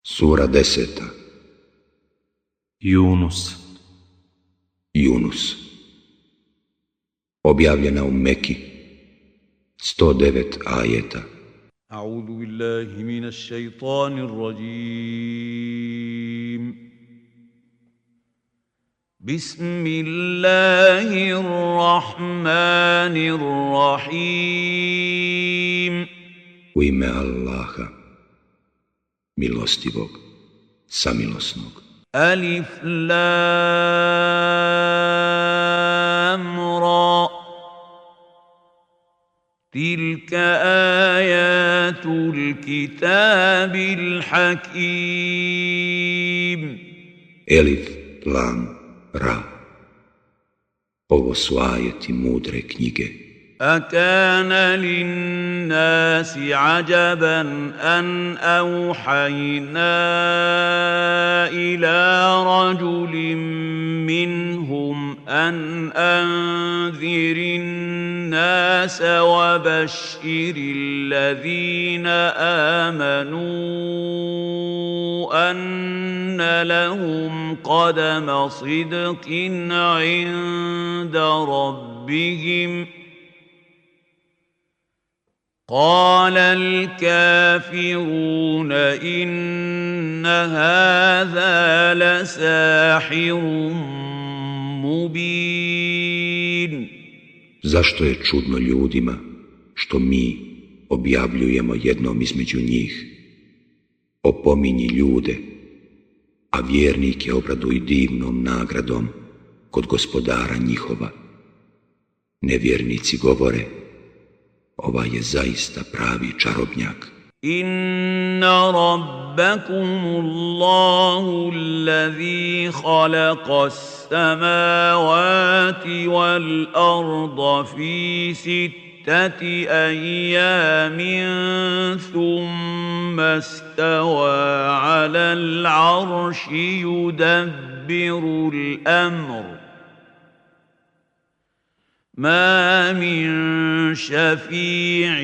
Sura 10. Yunus. Yunus. Objavljena u Meki, 109 ajeta. A'udhu billahi minash shaitanir rajim. Bismillahirrahmanirrahim. U ime Allaha, milostivog, samilosnog. Alif Lam Ra. Tilka ayatul kitabil hakim. Elif, Lam, Ra. Ovo su ajeti mudre knjige. أكان للناس عجبا أن أوحينا إلى رجل منهم أن أنذر الناس وبشر الذين آمنوا أن لهم قدم صدق عند ربهم قال الكافرون إن هذا لساحر مبين. Zašto je čudno ljudima što mi objavljujemo jednom između njih? Opominji ljude, a vjernike obraduj divnom nagradom kod gospodara njihova. Nevjernici govore, ovaj je zaista pravi čarobnjak. Inna rabbakumullahu allazi khalaqa as-samawati wal arda fi sittati ayyamin thumma istawa 'ala al-'arshi yudabbiru al-amr. ما من شفيع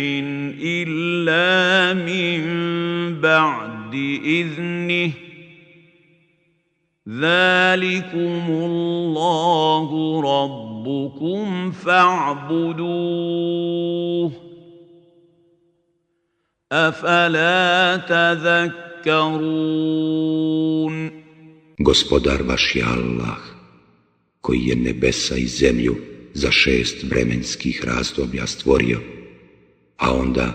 إلا من بعد إذنه ذلكم الله ربكم فاعبدوه أفلا تذكرون. Gospodar vaš je Allah, koji je nebesa i zemlju za 6 vremenskih razdoblja stvorio, a onda,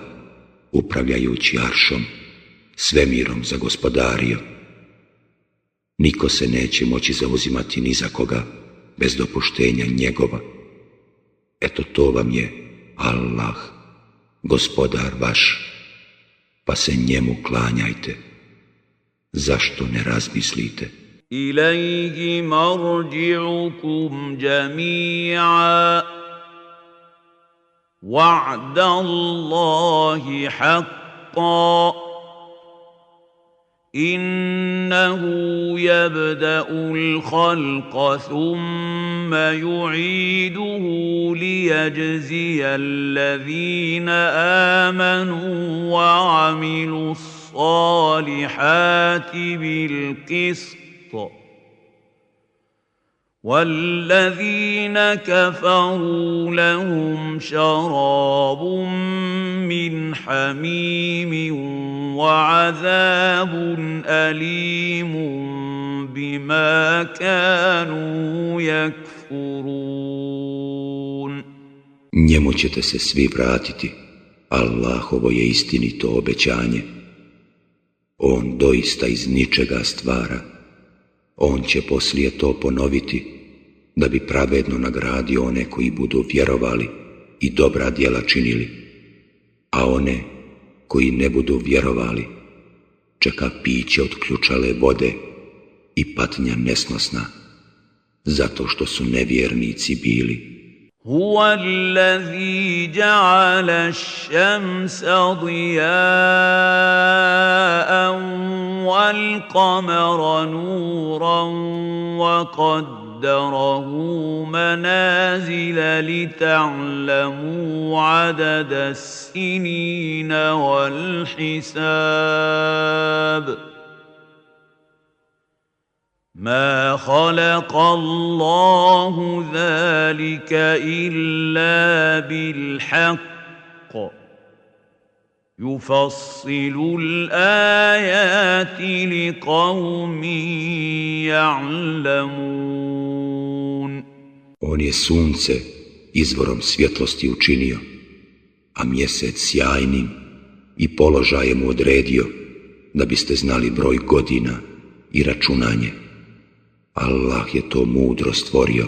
upravljajući aršom, svemirom zagospodario. Niko se neće moći zauzimati ni za koga bez dopuštenja njegova. Eto to vam je Allah, gospodar vaš, pa se njemu klanjajte. Zašto ne razmislite? إليه مرجعكم جميعا وعد الله حقا إنه يبدأ الخلق ثم يعيده ليجزي الذين آمنوا وعملوا الصالحات بالقسط والذين كفروا لهم شراب من حميم وعذاب أليم بما كانوا يكفرون. Njemu ćete se svi vratiti, Allahovo je istinito obećanje. On doista iz ničega stvara. On će poslije to ponoviti, da bi pravedno nagradio one koji budu vjerovali i dobra djela činili, a one koji ne budu vjerovali čeka piće od ključale vode i patnja nesnosna, zato što su nevjernici bili. هو الذي جعل الشمس ضياء والقمر نورا وقدره منازل لتعلموا عدد السنين والحساب ما خلق الله ذلك إلا بالحق يفصل الآيات لقوم يعلمون. On je sunce izvorom svjetlosti učinio, a mjesec sjajnim i položajem mu odredio, da biste znali broj godina i računanje. Allah je to mudro stvorio.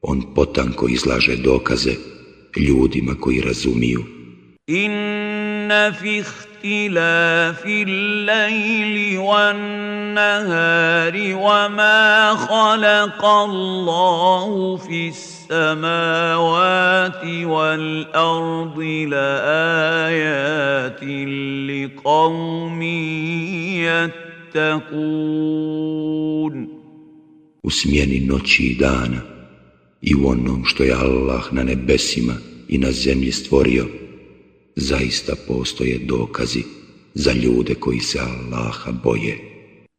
On potanko izlaže dokaze ljudima koji razumiju. Inna fi ihtilafi al-layli wan-nahari wa ma khalaqa Allahu fi as-samawati wal-ardi la-ayatin liqaumin yattaqun. U smjeni noći i dana i u onom što je Allah na nebesima i na zemlji stvorio, zaista postoje dokazi za ljude koji se Allaha boje.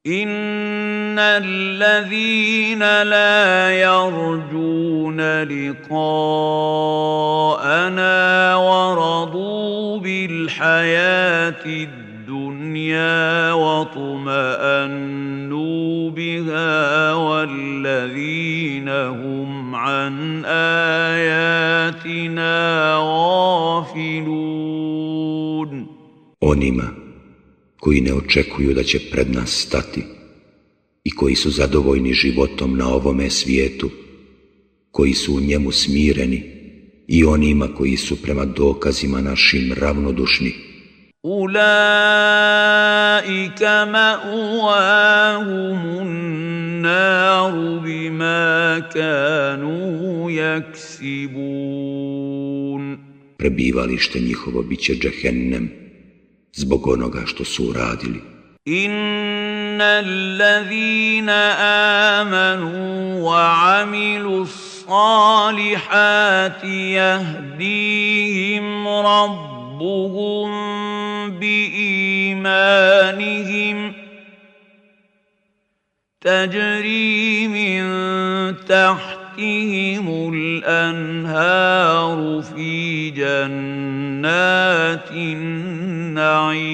Innal ladhina la yarjuna liqa'ana wa radu bil hayati الدنيا واطمأنوا بها والذين هم عن آياتنا غافلون. Onima koji ne očekuju da će pred nas stati i koji su zadovoljni životom na ovome svijetu, koji su u njemu smireni, i onima koji su prema dokazima našim ravnodušni. أولئك مأواهم النار بما كانوا يكسبون. Prebivalište njihovo bit će džehennem zbog onoga što su uradili. إن الذين آمنوا وعملوا الصالحات يهديهم ربهم بإيمانهم تجري من تحتهم الأنهار في جنات النعيم.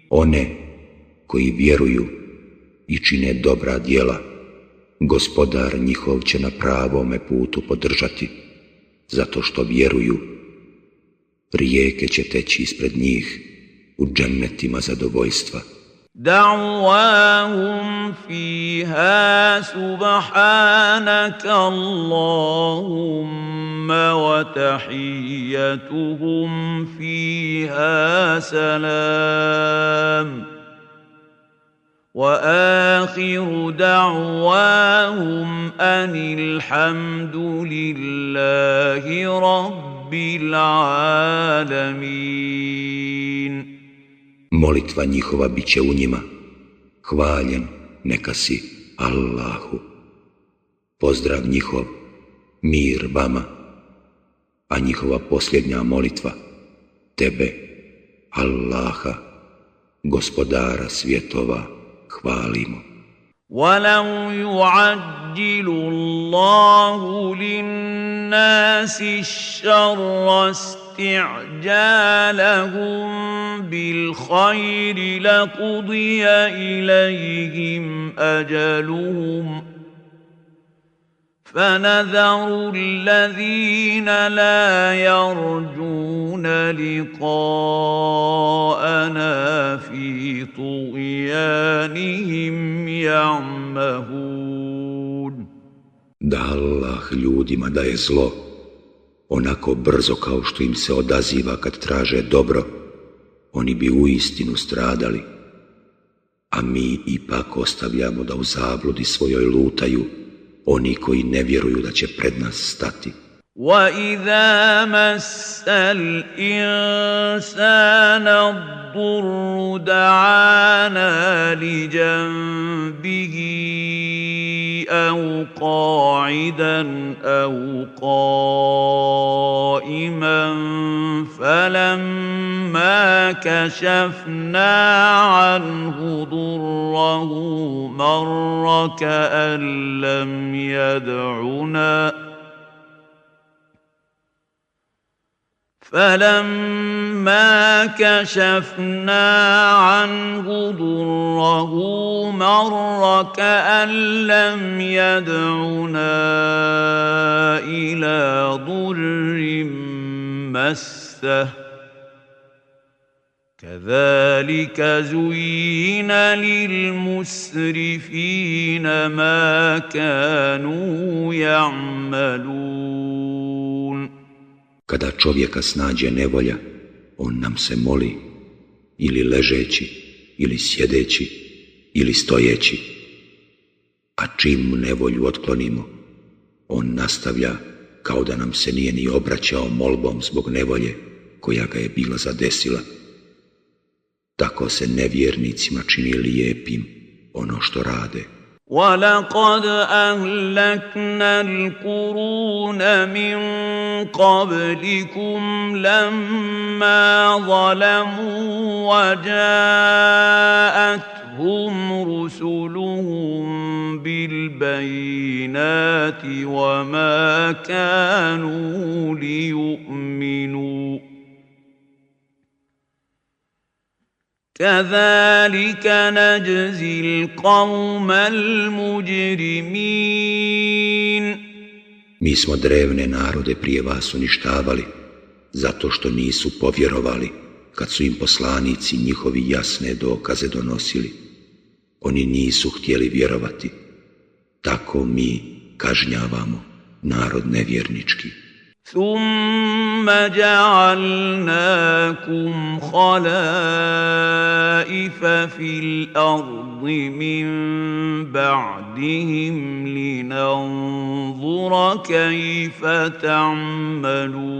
One koji vjeruju i čine dobra djela, Gospodar njihov će na pravome putu podržati, zato što vjeruju. Rijeke će teći ispred njih u džennetima zadovoljstva. دعواهم فيها سبحانك اللهم وتحيتهم فيها سلام وآخر دعواهم أن الحمد لله رب العالمين. Molitva njihova bit će u njima, hvaljen neka si Allahu. Pozdrav njihov, mir vama, a njihova posljednja molitva, tebe, Allaha, Gospodara svjetova, hvalimo. وَلَوْ يُعَجِّلُ اللَّهُ لِلنَّاسِ الشَّرَّ اسْتِعْجَالَهُم بِالْخَيْرِ لَقُضِيَ إِلَيْهِمْ أَجَلُهُمْ فَنَذَرُ الَّذِينَ لَا يَرْجُونَ لِقَاءَنَا فِي طُغْيَانِهِمْ يَعْمَهُونَ. Da Allah ljudima daje zlo, onako brzo kao što im se odaziva kad traže dobro, oni bi uistinu stradali, a mi ipak ostavljamo da u zabludi svojoj lutaju oni koji ne vjeruju da će pred nas stati. وَإِذَا مَسَّ الْإِنسَانَ الضُّرُّ دَعَانَا لِجَنبِهِ أَوْ قَاعِدًا أَوْ قَائِمًا فَلَمَّا كشفنا عنه ضره مر كأن لم يدعنا فلما كشفنا عنه ضره مر كأن لم يدعنا إلى ضر مسه كذلك زين للمسرفين ما كانوا يعملون. Kada čovjeka snađe nevolja, on nam se moli, ili ležeći, ili sjedeći, ili stojeći. A čim mu nevolju otklonimo, on nastavlja kao da nam se nije ni obraćao molbom zbog nevolje koja ga je bila zadesila. Tako se nevjernicima čini lijepim ono što rade. وَلَقَدْ أَهْلَكْنَا الْقُرُونَ مِنْ قَبْلِكُمْ لَمَّا ظَلَمُوا وَجَاءَتْهُمْ رُسُلُهُم بِالْبَيِّنَاتِ وَمَا كَانُوا لِيُؤْمِنُوا كذلك نجزي القوم المجرمين. Mi smo drevne narode prije vas uništavali, zato što nisu povjerovali kad su im poslanici njihovi jasne dokaze donosili. Oni nisu htjeli vjerovati. Tako mi kažnjavamo narod nevjernički. ثم جعلناكم خلائف في الأرض من بعدهم لننظر كيف تعملون.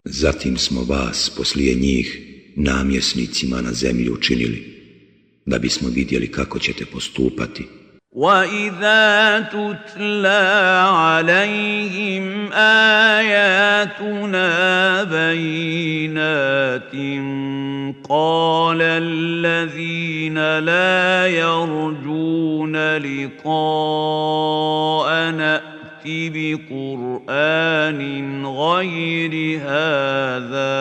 Zatim smo vas poslije njih namjesnicima na zemlji učinili, da bismo vidjeli kako ćete postupati. وَإِذَا تُتْلَى عَلَيْهِمْ آيَاتُنَا بَيِّنَاتٍ قَالَ الَّذِينَ لَا يَرْجُونَ لِقَاءَنَا ائْتِ بِقُرْآنٍ غَيْرِ هَذَا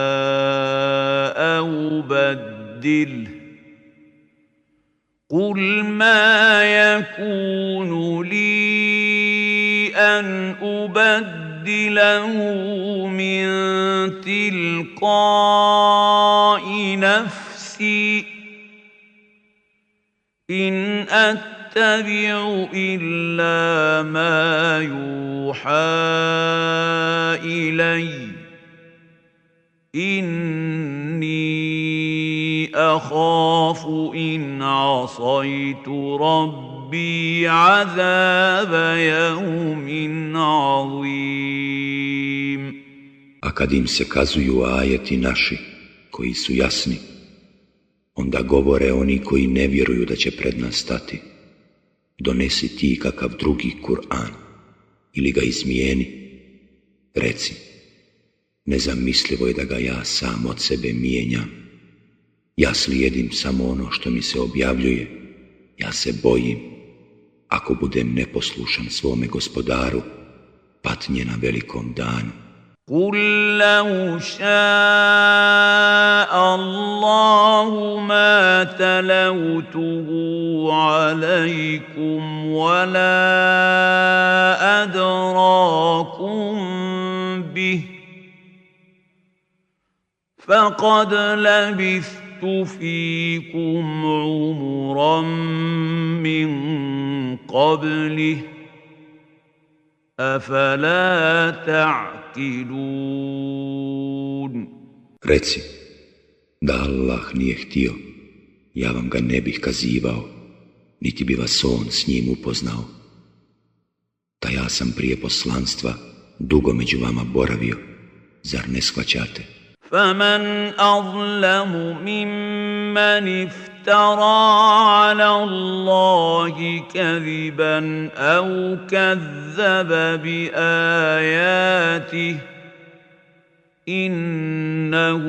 أَوْ بَدِّلْهُ قُلْ مَا يَكُونُ لِي أَنْ أُبَدِّلَهُ مِنْ تِلْقَاءِ نَفْسِي إِنْ أَتَّبِعُ إِلَّا مَا يُوحَى إِلَيَّ إِنِّي أخاف إن عصيت ربي عذاب يوم عظيم. A kad im se kazuju ajeti naši, koji su jasni, onda govore oni koji ne vjeruju da će pred nas stati: donesi ti kakav drugi Kur'an, ili ga izmijeni. Reci, nezamislivo je da ga ja sam od sebe mijenjam. Ja slijedim samo ono što mi se objavljuje. Ja se bojim, ako budem neposlušan svome gospodaru, patnje na velikom danu. قُلْ لَوْ شَاءَ اللَّهُ مَا تَلَوْتُهُ عَلَيْكُمْ وَلَا أَدْرَاكُمْ بِهِ فَقَدْ لَبِثْتُ فِيكُمْ عُمُرًا مِّن قَبْلِهِ أَفَلَا تَعْقِلُونَ. Reci, da Allah nije htio, ja vam ga ne bih kazivao, niti bi vas on s njim upoznao. Da ja sam prije poslanstva dugo među vama boravio, zar ne shvaćate? فَمَنْ أَظْلَمُ مِمَّنِ افْتَرَى عَلَى اللَّهِ كَذِبًا أَوْ كَذَّبَ بِآيَاتِهِ إنه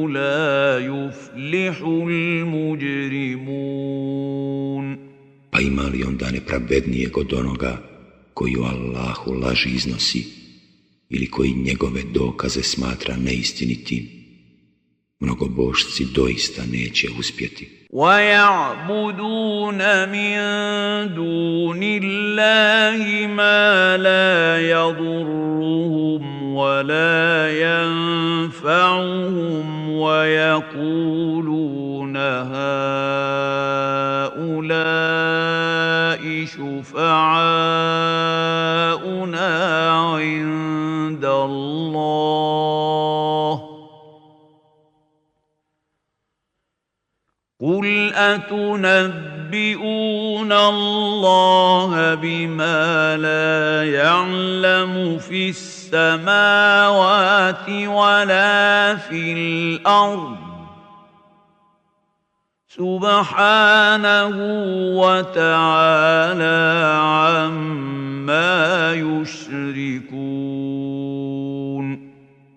لا يفلح المجرمون. Pa ima li onda nepravednijeg od onoga koji o Allahu laži iznosi ili koji njegove dokaze smatra neistinitim? Mnogobožci doista neće uspjeti. وَيَعْبُدُونَ مِن دُونِ اللَّهِ مَا لَا يَضُرُّهُمْ وَلَا يَنفَعُهُمْ وَيَقُولُونَ هَؤُلَاءِ شُفَعَاؤُنَا عِندَ اللَّهِ قُلْ أَتُنَبِّئُونَ اللَّهَ بِمَا لَا يَعْلَمُ فِي السَّمَاوَاتِ وَلَا فِي الْأَرْضِ سُبْحَانَهُ وَتَعَالَى عَمَّا يُشْرِكُونَ.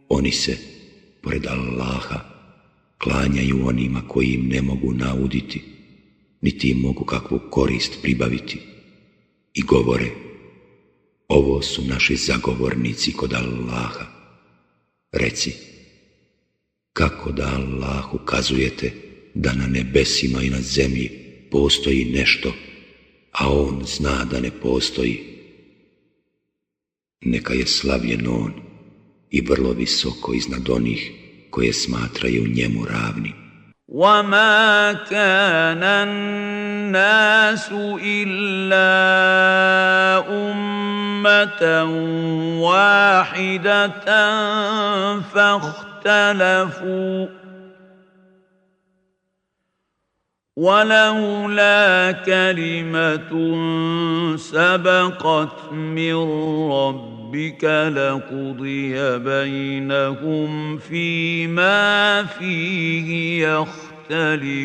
Oni se, pored Allaha, klanjaju onima koji im ne mogu nauditi, niti im mogu kakvu korist pribaviti, i govore: ovo su naši zagovornici kod Allaha. Reci, kako da Allahu kazujete da na nebesima i na zemlji postoji nešto, a on zna da ne postoji? Neka je slavljen on i vrlo visoko iznad onih koje smatraju njemu ravni. وَمَا كَانَ النَّاسُ إِلَّا أُمَّةً وَاحِدَةً فَاخْتَلَفُوا وَلَوْلَا كَلِمَةٌ سَبَقَتْ مِنْ رَبِّكَ لَقُضِيَ بَيْنَهُمْ فِيمَا فِيهِ يَخْتَلِفُونَ.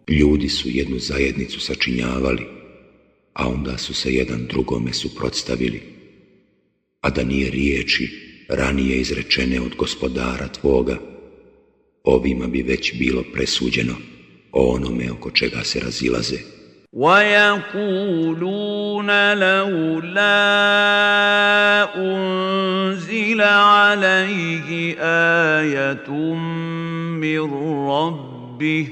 Ljudi su jednu zajednicu sačinjavali, a onda su se jedan drugome suprotstavili, a da nije riječi ranije izrečene od Gospodara tvoga, ovima bi već bilo presuđeno o onome oko čega se razilaze. وَيَقُولُونَ لَوْلَا أُنْزِلَ عَلَيْهِ آيَةٌ مِّن رَّبِّهِ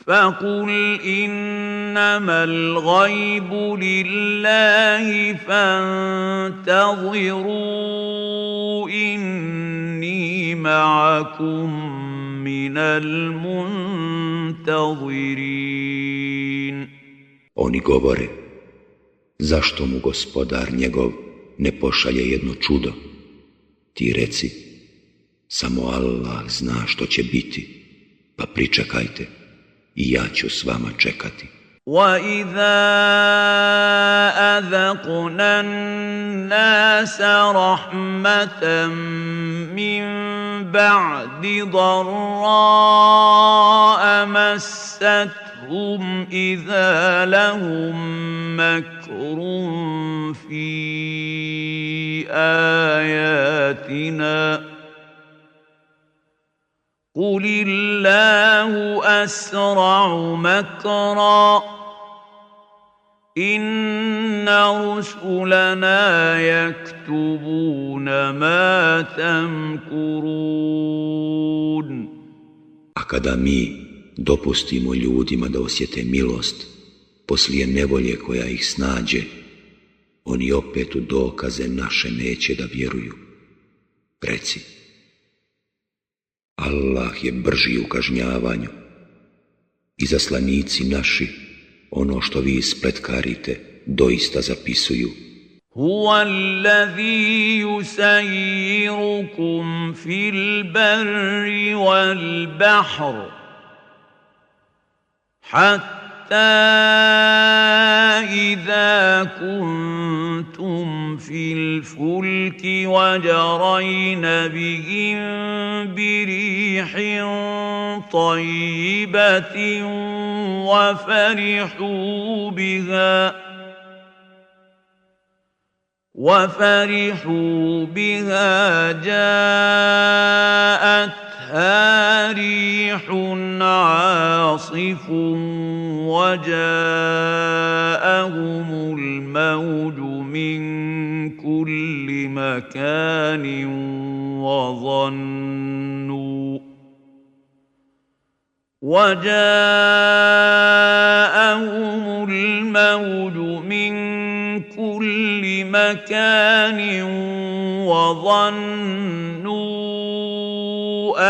فَقُلْ إِنَّمَا الْغَيْبُ لِلَّهِ فَانتَظِرُوا إِنِّي مَعَكُمْ مِنَ الْمُنْتَظِرِينَ. Oni govore: zašto mu Gospodar njegov ne pošalje jedno čudo? Ti reci: samo Allah zna što će biti, pa pričekajte i ja ću s vama čekati. وَإِذَا أَذَقْنَا النَّاسَ رَحْمَةً مِّن بَعْدِ ضَرَّاءَ مَسَّتْهُمْ إِذَا لَهُم مَّكْرٌ فِي آيَاتِنَا قُلِ اللَّهُ أَسْرَعُ مَكْرًا إِنَّ رُسُلَنَا يَكْتُبُونَ مَا تَمْكُرُونَ. A kada mi dopustimo ljudima da osjete milost poslije nevolje koja ih snađe, oni opet u dokaze naše neće da vjeruju. Reci: Allah je brži u kažnjavanju, i zaslanici naši ono što vi spletkarite doista zapisuju. هُوَ الَّذِي يُسَيِّرُكُمْ فِي الْبَرِّ وَالْبَحْرِ حَتَّى إِذَا كُنتُمْ فِي الْفُلْكِ وَجَرَيْنَ بِهِمْ بِرِيحٍ طَيِّبَةٍ وَفَرِحُوا بِهَا وفرحوا بها جاءتها ريح عاصف وجاءهم الموج من كل مكان وظنوا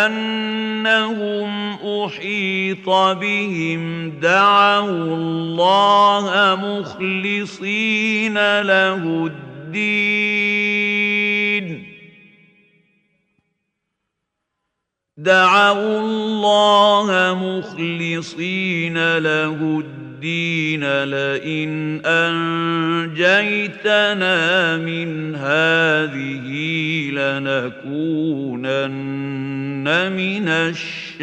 أنهم أحيط بهم دعوا الله مخلصين له الدين لئن أنجيتنا من هذه لنكونن من الشاكرين.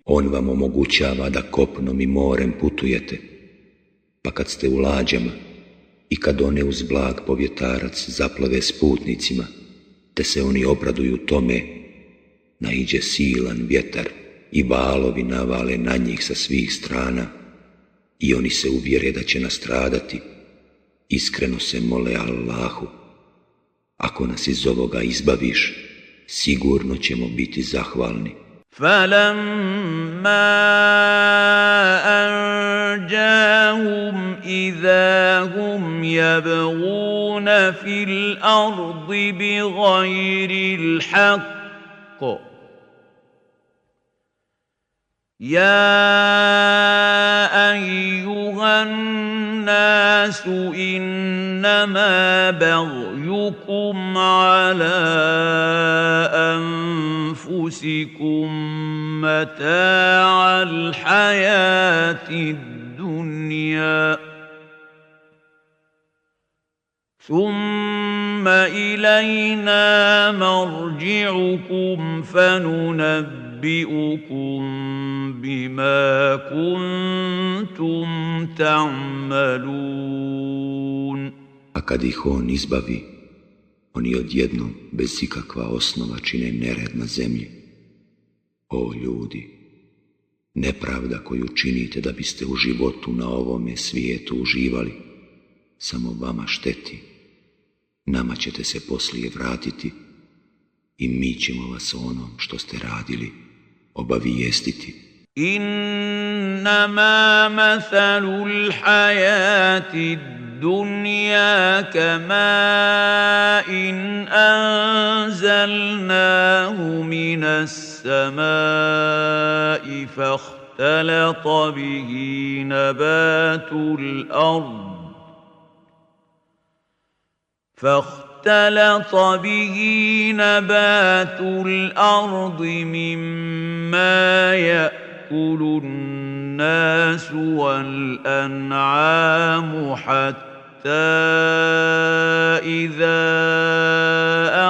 On vam omogućava da kopnom i morem putujete, pa kad ste u lađama i kad one uz blag povjetarac zaplave s putnicima, te se oni obraduju tome, naiđe silan vjetar i valovi navale na njih sa svih strana i oni se uvjere da će nastradati, iskreno se mole Allahu, ako nas iz ovoga izbaviš, sigurno ćemo biti zahvalni. فَلَمَّا أَنْجَاهُمْ إِذَا هُمْ يَبْغُونَ فِي الْأَرْضِ بِغَيْرِ الْحَقِّ يَا أَيُّهَا النَّاسُ إِنَّمَا بَغْيُكُمْ عَلَى أنفسكم متاع الحياة الدنيا ثم إلينا مرجعكم فننبئكم بما كنتم تعملون. A kad ih on izbavi, oni odjednom, bez ikakva osnova, čine nered na zemlji. O ljudi, nepravda koju činite da biste u životu na ovome svijetu uživali, samo vama šteti. Nama ćete se poslije vratiti i mi ćemo vas o onom što ste radili obavijestiti. Innama mathalul hayati الدنيا كماء أنزلناه من السماء فاختلط به نبات الأرض مما يأكل الناس والأنعام حتى إذا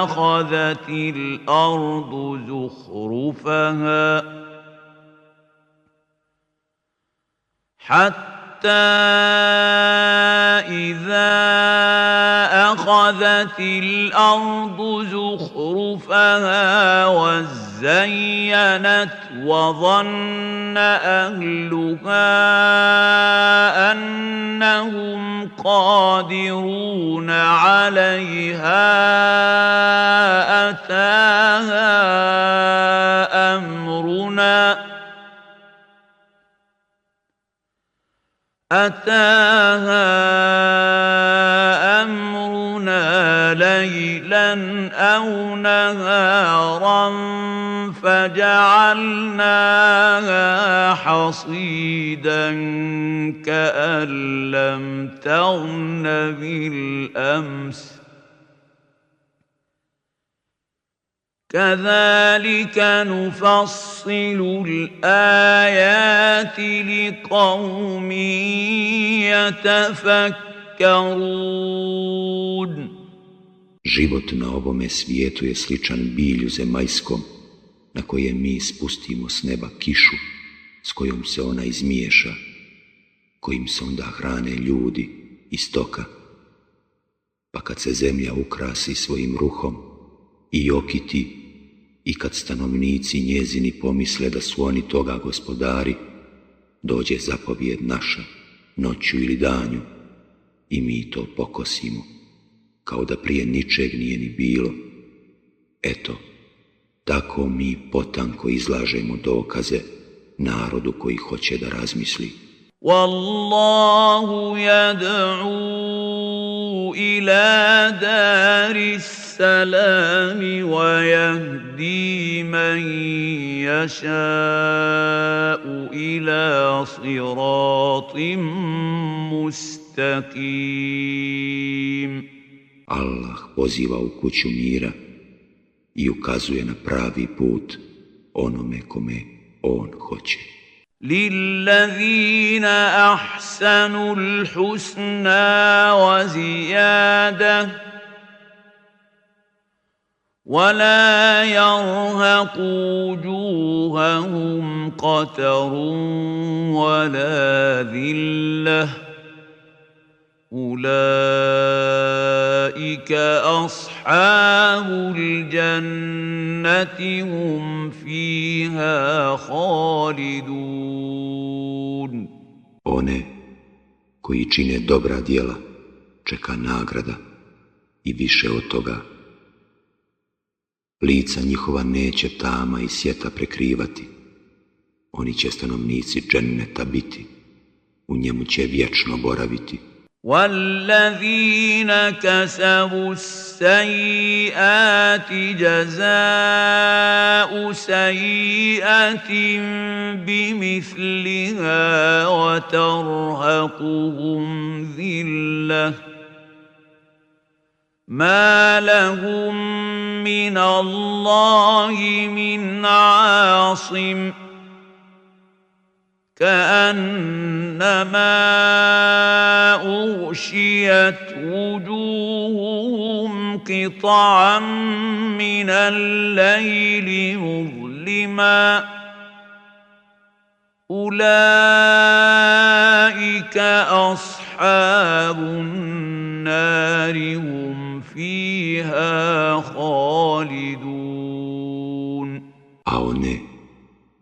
أخذت الأرض زخرفها وزينت وظن أهلها أنهم قادرون عليها أتاها أمرنا ليلا أو نهارا فجعلناها حصيدا كأن لم تغن بالأمس كذلك نفصل الآيات لقوم يتفكرون. Život na ovome svijetu je sličan bilju zemaljskom na koje mi spustimo s neba kišu s kojom se ona izmiješa, kojim se onda hrane ljudi i stoka. Pa kad se zemlja ukrasi svojim ruhom i okiti, i kad stanovnici njezini pomisle da su oni toga gospodari, dođe zapovijed naša, noću ili danju, i mi to pokosimo, kao da prije ničeg nije ni bilo. Eto, tako mi potanko izlažemo dokaze narodu koji hoće da razmisli. Wallahu yad'u ila daris salami wa yahdi man yasha'u ila siratim mustaqim. Allah poziva u kuću mira i ukazuje na pravi put onome kome on hoće. للذين أحسنوا الحسنى وزيادة ولا يرهق وجوههم قتر ولا ذلة أولئك أصحاب الجنة هم فيها خالدون. One koji čine dobra djela čeka nagrada i više od toga. Lica njihova neće tama i sjeta prekrivati. Oni će stanovnici dženneta biti, u njemu će vječno boraviti. والذين كسبوا السيئات جزاء سيئة بمثلها وترهقهم ذلة ما لهم من الله من عاصم كأنما أغشيت وجوههم قطعا من الليل مظلما أولئك أصحاب النار هم فيها خالدون. A one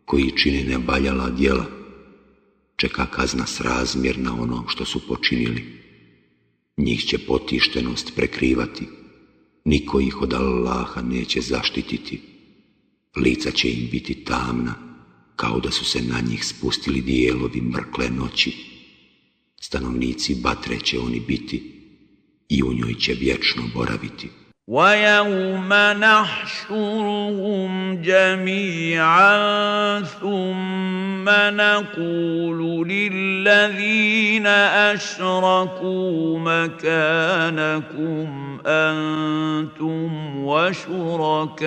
koji čine nevaljala djela čeka kazna srazmjerna onom što su počinili. Njih će potištenost prekrivati, niko ih od Allaha neće zaštititi. Lica će im biti tamna, kao da su se na njih spustili dijelovi mrkle noći. Stanovnici vatre će oni biti i u njoj će vječno boraviti. وَيَوْمَ نَحْشُرُهُمْ جَمِيعًا ثُمَّ نَقُولُ لِلَّذِينَ أَشْرَكُوا مَكَانَكُمْ أَنْتُمْ وَشُرَكَاؤُكُمْ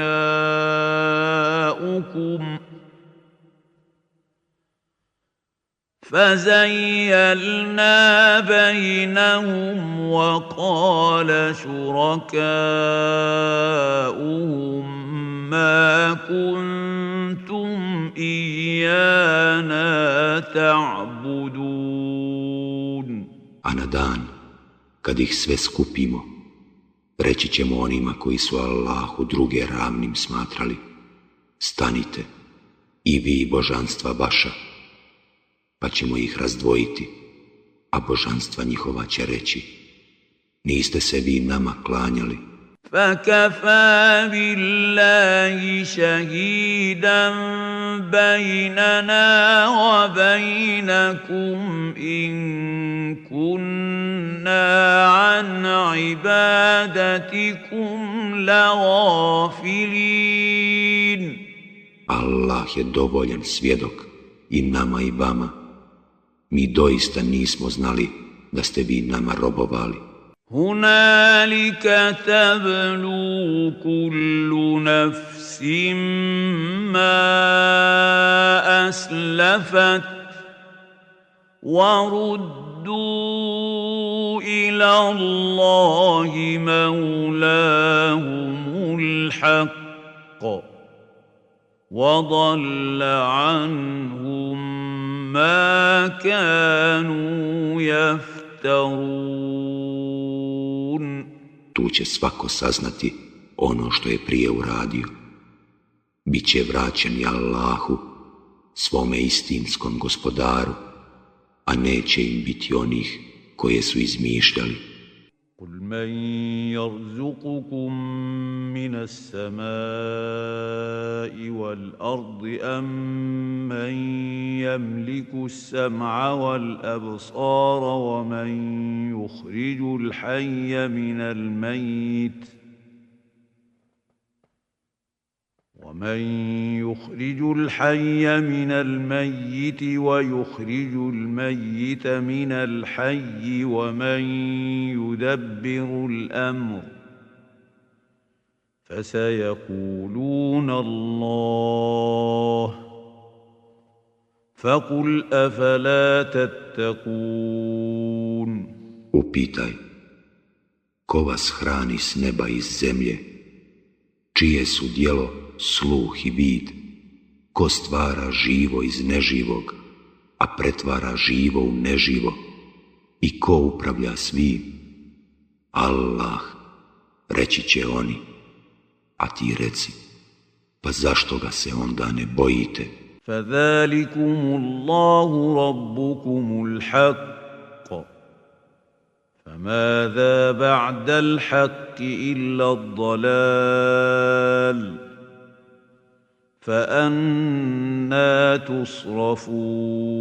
فَزَيَّلْنَا بَيْنَهُمْ وَقَالَ شُرَكَاؤُهُم مَّا كُنتُمْ إِيَّانَا تَعْبُدُونَ. A na dan, kad ih sve skupimo, reći ćemo onima koji su Allahu druge ravnim smatrali: stanite, i vi božanstva vaša, pa ćemo ih razdvojiti, a božanstva njihova će reći: niste se vi nama klanjali. فَكَفَى بِاللَّهِ شَهِيدًا بَيْنَنَا وَبَيْنَكُمْ إِن كُنَّا عَنْ عِبَادَتِكُمْ لَغَافِلِينَ. Allah je dovoljan svjedok i nama i vama. Mi doista nismo znali da ste vi nama robovali. هُنَالِكَ تَبْلُو كُلُّ نَفْسٍ مَّا أَسْلَفَتْ وَرُدُّوا إِلَى اللَّهِ مَوْلَاهُمُ الْحَقِّ وَضَلَّ عَنْهُم مَّا كَانُوا يَفْتَرُونَ. تفترون Tu će svako saznati ono što je prije uradio. Biće vraćeni Allahu, svome istinskom gospodaru, a neće im biti onih koje su izmišljali. قل من يرزقكم من السماء والأرض أم من يملك السمع والأبصار ومن يخرج الحي من الميت ويخرج الميت من الحي ومن يدبر الأمر فسيقولون الله فقل أفلا تتقون Upitaj, ko vas hrani s neba i s zemlje, čije su djelo sluh i vid, ko stvara živo iz neživog, a pretvara živo u neživo, i ko upravlja svim? Allah, reći će oni, a ti reci, pa zašto ga se onda ne bojite? فذلكم الله ربكم الحق فماذا بعد الحق إلا الضلال فأنى تصرفون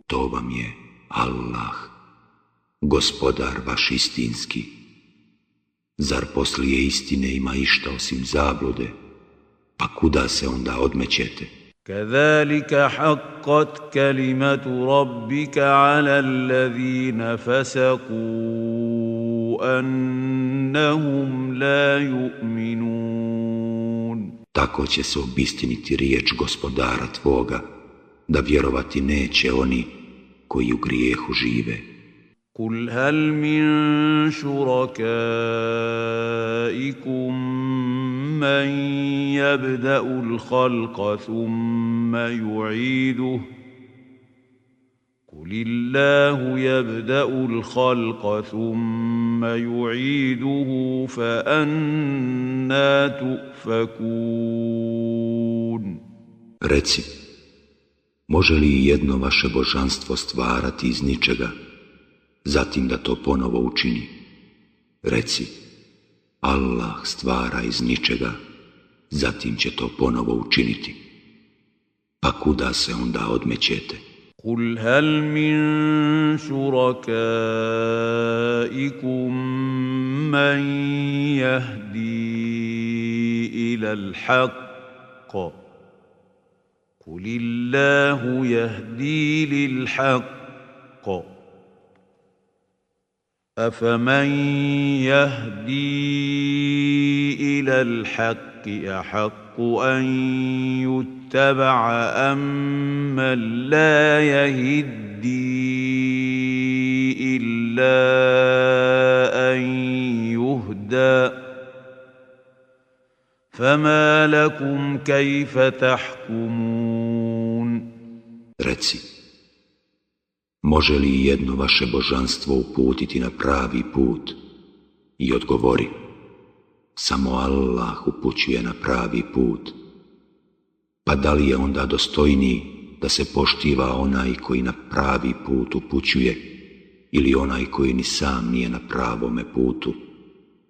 To vam je Allah, gospodar vaš istinski. Zar poslije istine ima išta osim zablude? Pa kuda se onda odmećete? كذلك حقت كلمة ربك على الذين فسقوا أنهم لا يؤمنون Tako će se obistiniti riječ gospodara tvoga, da vjerovati neće oni koji u grijehu žive. قل هل من شركائكم من يبدأ الخلق ثم يعيده قل الله يبدأ الخلق ثم يعيده فأنى تؤفكون Reci, može li jedno vaše božanstvo stvarati iz ničega, zatim da to ponovo učini? Reci, Allah stvara iz ničega, zatim će to ponovo učiniti. Pa kuda se onda odmećete? قل هل من شركائكم من يهدي إلى الحق قل الله يهدي للحق أفمن يهدي إلى الحق أحق أن يتبع أمن لا يهدي إلا أن يهدى فما لكم كيف تحكمون Reci, može li jedno vaše božanstvo uputiti na pravi put? I odgovori, samo Allah upućuje na pravi put. Pa da li je onda dostojniji da se poštiva onaj koji na pravi put upućuje ili onaj koji ni sam nije na pravome putu,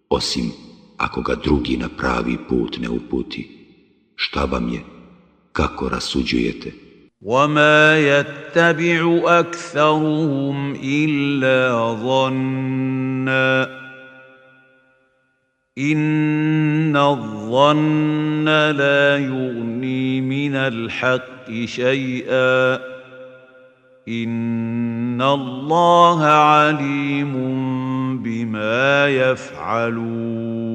osim ako ga drugi na pravi put ne uputi? Šta vam je? Kako rasuđujete? وما يتبع أكثرهم إلا ظنا إن الظن لا يغني من الحق شيئا إن الله عليم بما يفعلون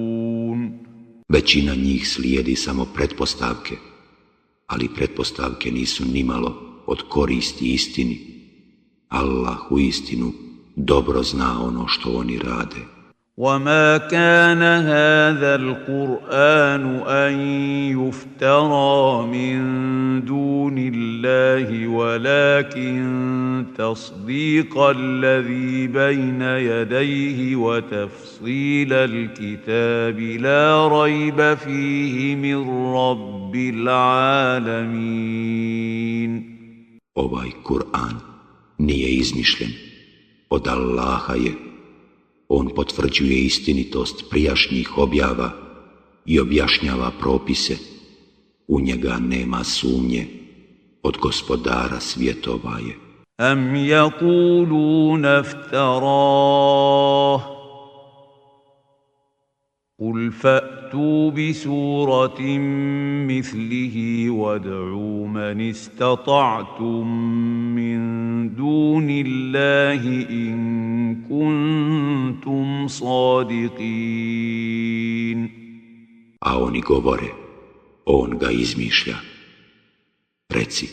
Većina njih slijedi samo pretpostavke, ali pretpostavke nisu nimalo od koristi istini. Allah u istinu dobro zna ono što oni rade. وما كان هذا القرآن أن يفترى من دون الله ولكن تصديق الذي بين يديه وتفصيل الكتاب لا ريب فيه من رب العالمين. Ovaj Kur'an nije izmišljen, od Allaha je. On potvrđuje istinitost prijašnjih objava i objašnjava propise. U njega nema sumnje, od Gospodara svjetova je. Am yaquluna iftarah Qul fa'tu bi suratin mislihi wad'u man istata'tum min dunillahi in kuntum sadiqin. A oni govore, on ga izmišlja. Reci,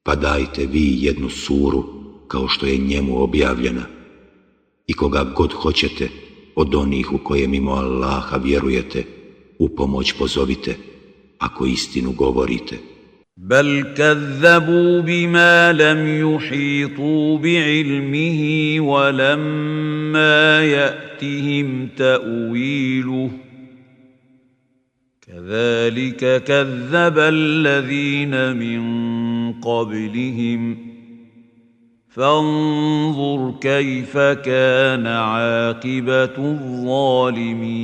pa dajte vi jednu suru kao što je njemu objavljena i koga god hoćete od onih u koje mimo Allaha vjerujete, u pomoć pozovite, ako istinu govorite. Bal kazzabu bima lam yuhitu bi'ilmihi wa lamma ya'tihim ta'wiluhu kadhalika kazzaba alladhina min qablihim فانظر كيف كان عاقبة الظالمين.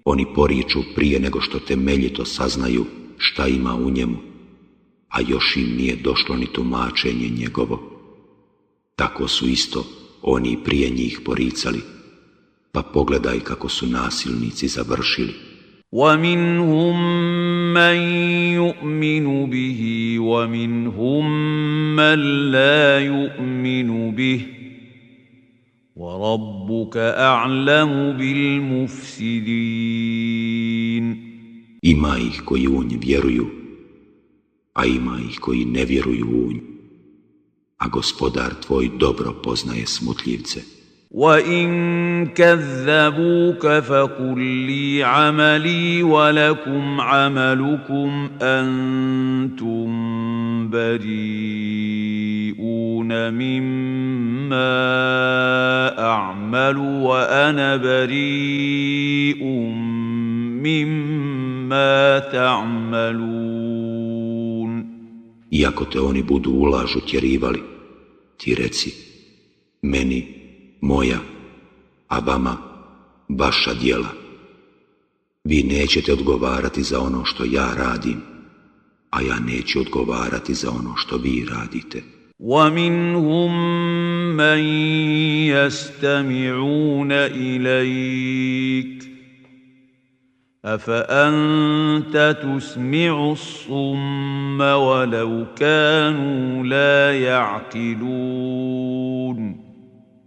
Oni poriču prije nego što temeljito saznaju šta ima u njemu, a još im nije došlo ni tumačenje njegovo. Tako su isto oni prije njih poricali, pa pogledaj kako su nasilnici završili. وَمِنْهُمْ مَنْ يُؤْمِنُ بِهِ وَمِنْهُمْ مَنْ لَا يُؤْمِنُ بِهِ وَرَبُّكَ أَعْلَمُ بِالْمُفْسِدِينَ. Ima ih koji u nj vjeruju, a ima ih koji ne vjeruju u nj, a Gospodar tvoj dobro poznaje smutljivce. وَإِن كَذَّبُوكَ فَقُل لِّي عَمَلِي وَلَكُمْ عَمَلُكُمْ أَنتُم بَرِيئُونَ مِمَّا أَعْمَلُ وَأَنَا بَرِيءٌ مِّمَّا تَعْمَلُونَ. Iako te oni budu u laž utjerivali, ti reci, meni moja, a vama vaša djela. Vi nećete odgovarati za ono što ja radim, a ja neću odgovarati za ono što vi radite. وَمِنْهُمْ مَنْ يَسْتَمِعُونَ إِلَيْكَ أَفَأَنْتَ تُسْمِعُ الصُّمَّ وَلَوْ كَانُوا لَا يَعْقِلُونَ.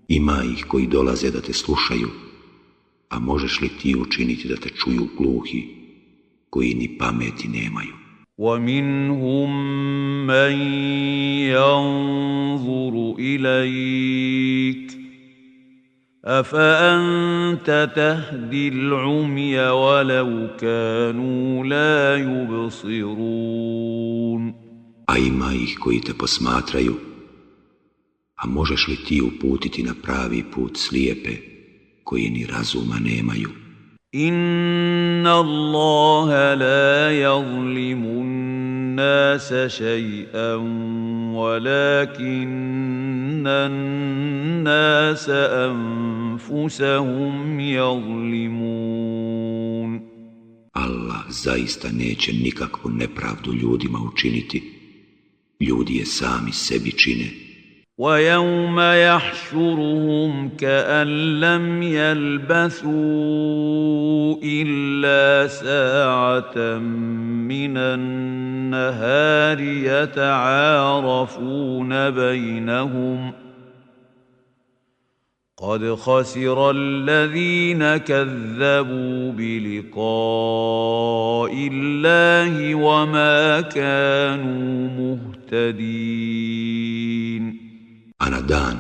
Ima ih koji dolaze da te slušaju, a možeš li ti učiniti da te čuju gluhi, koji ni pameti nemaju? وَمِنْهُمْ مَنْ يَنْظُرُ إِلَيْكَ أَفَأَنْتَ تَهْدِي الْعُمْيَ وَلَوْ كَانُوا لَا يُبْصِرُونَ. A ima ih koji te posmatraju, a možeš li ti uputiti na pravi put slijepe, koji ni razuma nemaju? Inna Allaha la yazlimu an-nasa shay'an walakinna an-nasa anfusahum yazlimun. Allah zaista neće nikakvu nepravdu ljudima učiniti. Ljudi je sami sebi čine. وَيَوْمَ يَحْشُرُهُمْ كَأَنْ لَمْ يَلْبَثُوا إِلَّا سَاعَةً مِنَ النَّهَارِ يَتَعَارَفُونَ بَيْنَهُمْ قَدْ خَسِرَ الَّذِينَ كَذَّبُوا بِلِقَاءِ اللَّهِ وَمَا كَانُوا مُهْتَدِينَ. A na dan,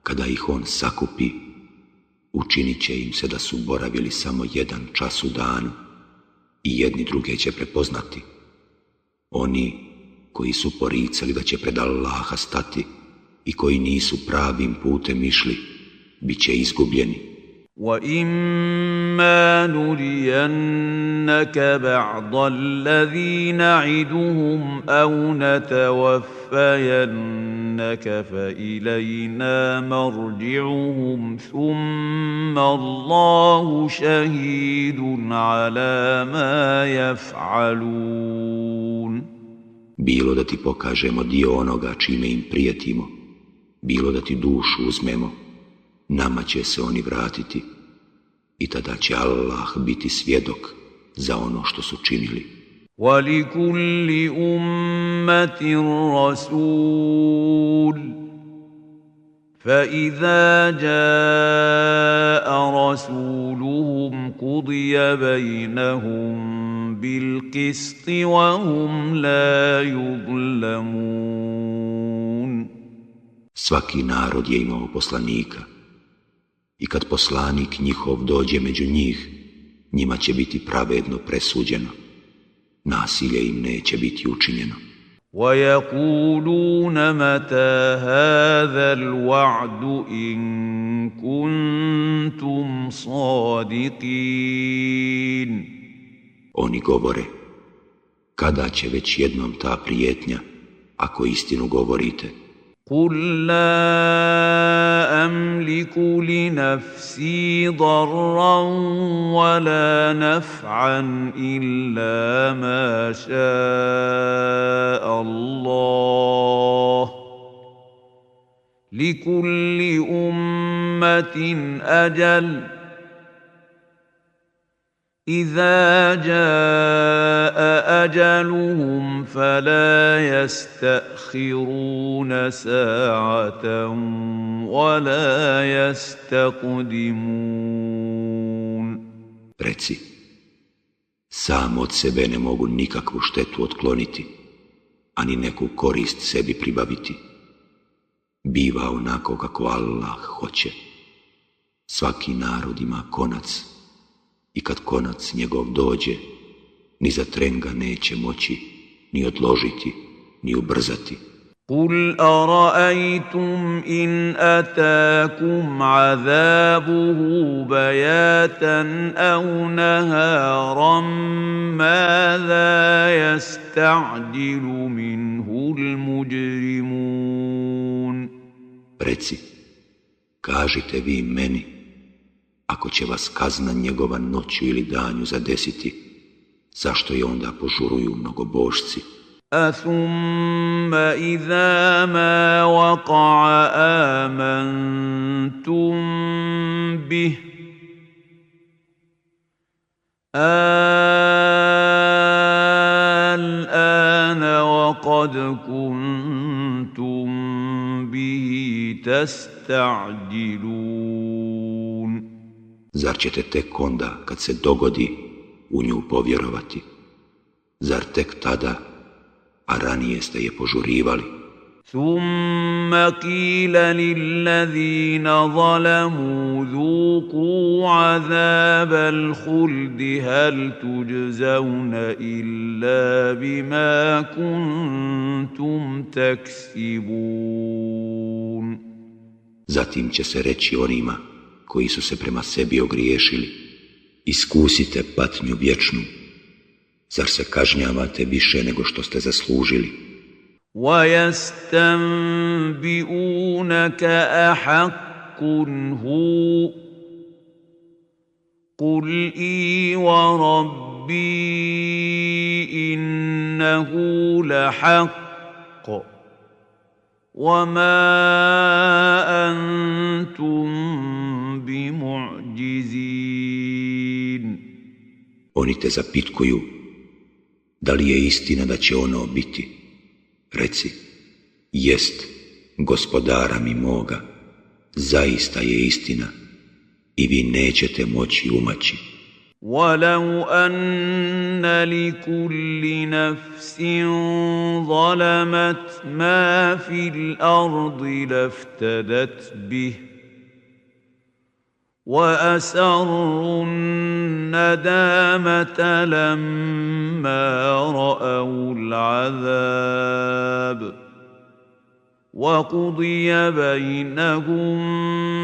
kada ih on sakupi, učinit će im se da su boravili samo 1 čas u danu i jedni druge će prepoznati. Oni koji su poricali da će pred Allaha stati i koji nisu pravim putem išli, bit će izgubljeni. وَإِمَّا نُرِيَنَّكَ بَعْضَ الَّذِي نَعِدُهُمْ أَوْ نَتَوَفَّيَنَّكَ فَإِلَيْنَا مَرْجِعُهُمْ ثُمَّ اللَّهُ شَهِيدٌ عَلَى مَا يَفْعَلُونَ. Bilo da ti pokažemo dio onoga čime im prijetimo, bilo da ti dušu uzmemo, nama će se oni vratiti i tada će Allah biti svjedok za ono što su činili. وَلِكُلِّ أُمَّةٍ رَسُولٌ فَإِذَا جَاءَ رَسُولُهُمْ قُضِيَ بَيْنَهُم بِالْقِسْطِ وَهُمْ لَا يُظْلَمُونَ. Svaki narod je imao poslanika i kad poslanik njihov dođe među njih, njima će biti pravedno presuđeno. Nasilje im neće biti učinjeno. وَيَقُولُونَ مَتَى هَذَا الْوَعْدُ إِن كُنتُمْ صَادِقِينَ. Oni govore, kada će već jednom ta prijetnja, ako istinu govorite? قُلْ لَا أَمْلِكُ لِنَفْسِي ضَرًّا وَلَا نَفْعًا إِلَّا مَا شَاءَ اللَّهُ لِكُلِّ أُمَّةٍ أَجَلٌ إِذَا جَاءَ أَجَلُهُمْ فَلَا يَسْتَأْخِرُونَ سَاعَةً وَلَا يَسْتَقْدِمُونَ. Reci, sam od sebe ne mogu nikakvu štetu otkloniti, ani neku korist sebi pribaviti. Biva onako kako Allah hoće. Svaki narod ima konac, i kad konac njegov dođe, ni za tren ga neće moći ni odložiti, ni ubrzati. قُلْ أَرَأَيْتُمْ إِنْ أَتَاكُمْ عَذَابُهُ بَيَاتًا أَوْ نَهَارًا مَاذَا يَسْتَعْجِلُ مِنْهُ الْمُجْرِمُونَ. Reci, kažite vi meni, ako će vas kazna njegova noću ili danju zadesiti, zašto je onda požuruju mnogobožci? أَثُمَّ إِذَا مَا وَقَعَ آمَنْتُمْ بِهِ الْآنَ وَقَدْ كُنْتُمْ بِهِ تَسْتَعْجِلُونَ. Zar ćete tek onda, kad se dogodi, u nju povjerovati? Zar tek tada, a ranije ste je požurivali? ثُمَّ قِيلَ لِلَّذِينَ ظَلَمُوا ذُوقُوا عَذَابَ الْخُلْدِ هَلْ تُجْزَوْنَ إِلَّا بِمَا كُنْتُمْ تَكْسِبُونَ. Zatim će se reći onima koji su se prema sebi ogriješili, iskusite patnju vječnu, zar se kažnjavate više nego što ste zaslužili? وَيَسْتَنْبِئُونَكَ أَحَقٌّ هُوَ قُلْ إِي وَرَبِّي إِنَّهُ لَحَقٌّ وَمَا أَنْتُمْ بِمُعْجِزِينَ. Oni te zapitkuju, da li je istina da će ono biti? Reci, jest, gospodara mi moga, zaista je istina i vi nećete moći umaći. وَلَوْ أَنَّ لِكُلِّ نَفْسٍ ظَلَمَتْ مَا فِي الْأَرْضِ لَافْتَدَتْ بِهِ وأسروا الندامة لما رأوا العذاب وقضي بينهم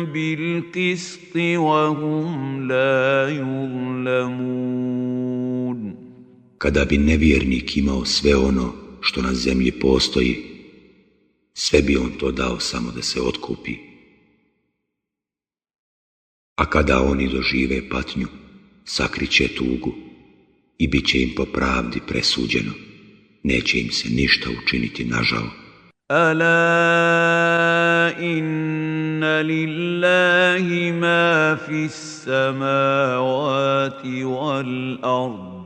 بالقسط وهم لا يظلمون. Kada bi nevjernik imao sve ono što na zemlji postoji, sve bi on to dao samo da se otkupi. A kada oni dožive patnju, sakriće tugu i bit će im po pravdi presuđeno. Neće im se ništa učiniti nažao. Ala inna lillahi ma fis samawati wal ard.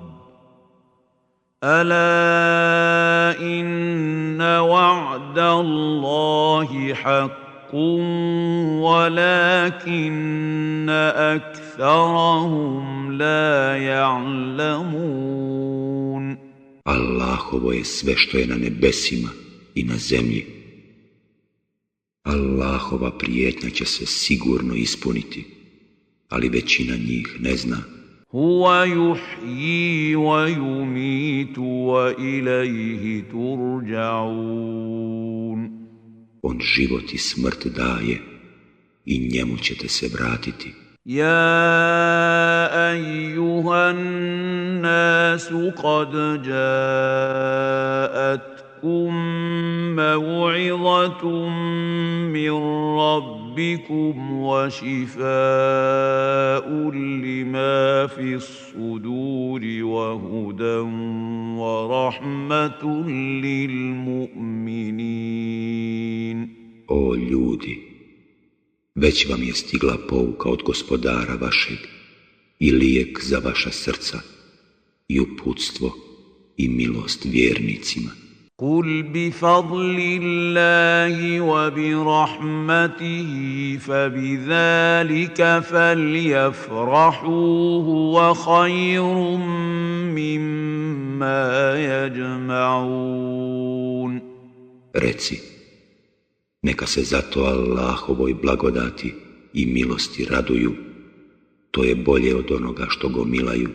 Ala inna wa'da Allahi haqq ولكن أكثرهم لا يعلمون. Allahovo je sve što je na nebesima i na zemlji. Allahova prijetnja će se sigurno ispuniti, ali većina njih ne zna. Huwa yuhyi wa yumitu wa ilayhi turja'un. On život i smrt daje i njemu ćete se vratiti. Ja ayyuhan nasu qad ja'atkum maw'izatun min rabbikum wa shifaa'un lima fis suduri wa hudan wa rahmatun lil mu'minin. O ljudi, već vam je stigla pouka od gospodara vašeg i lijek za vaša srca i uputstvo i milost vjernicima. Kul bi fadlillahi wa bi rahmatihi fa bi zalika falyafrahu huwa khayrun mimma yajma'un. Reci, neka se zato Allahovoj blagodati i milosti raduju, to je bolje od onoga što gomilaju.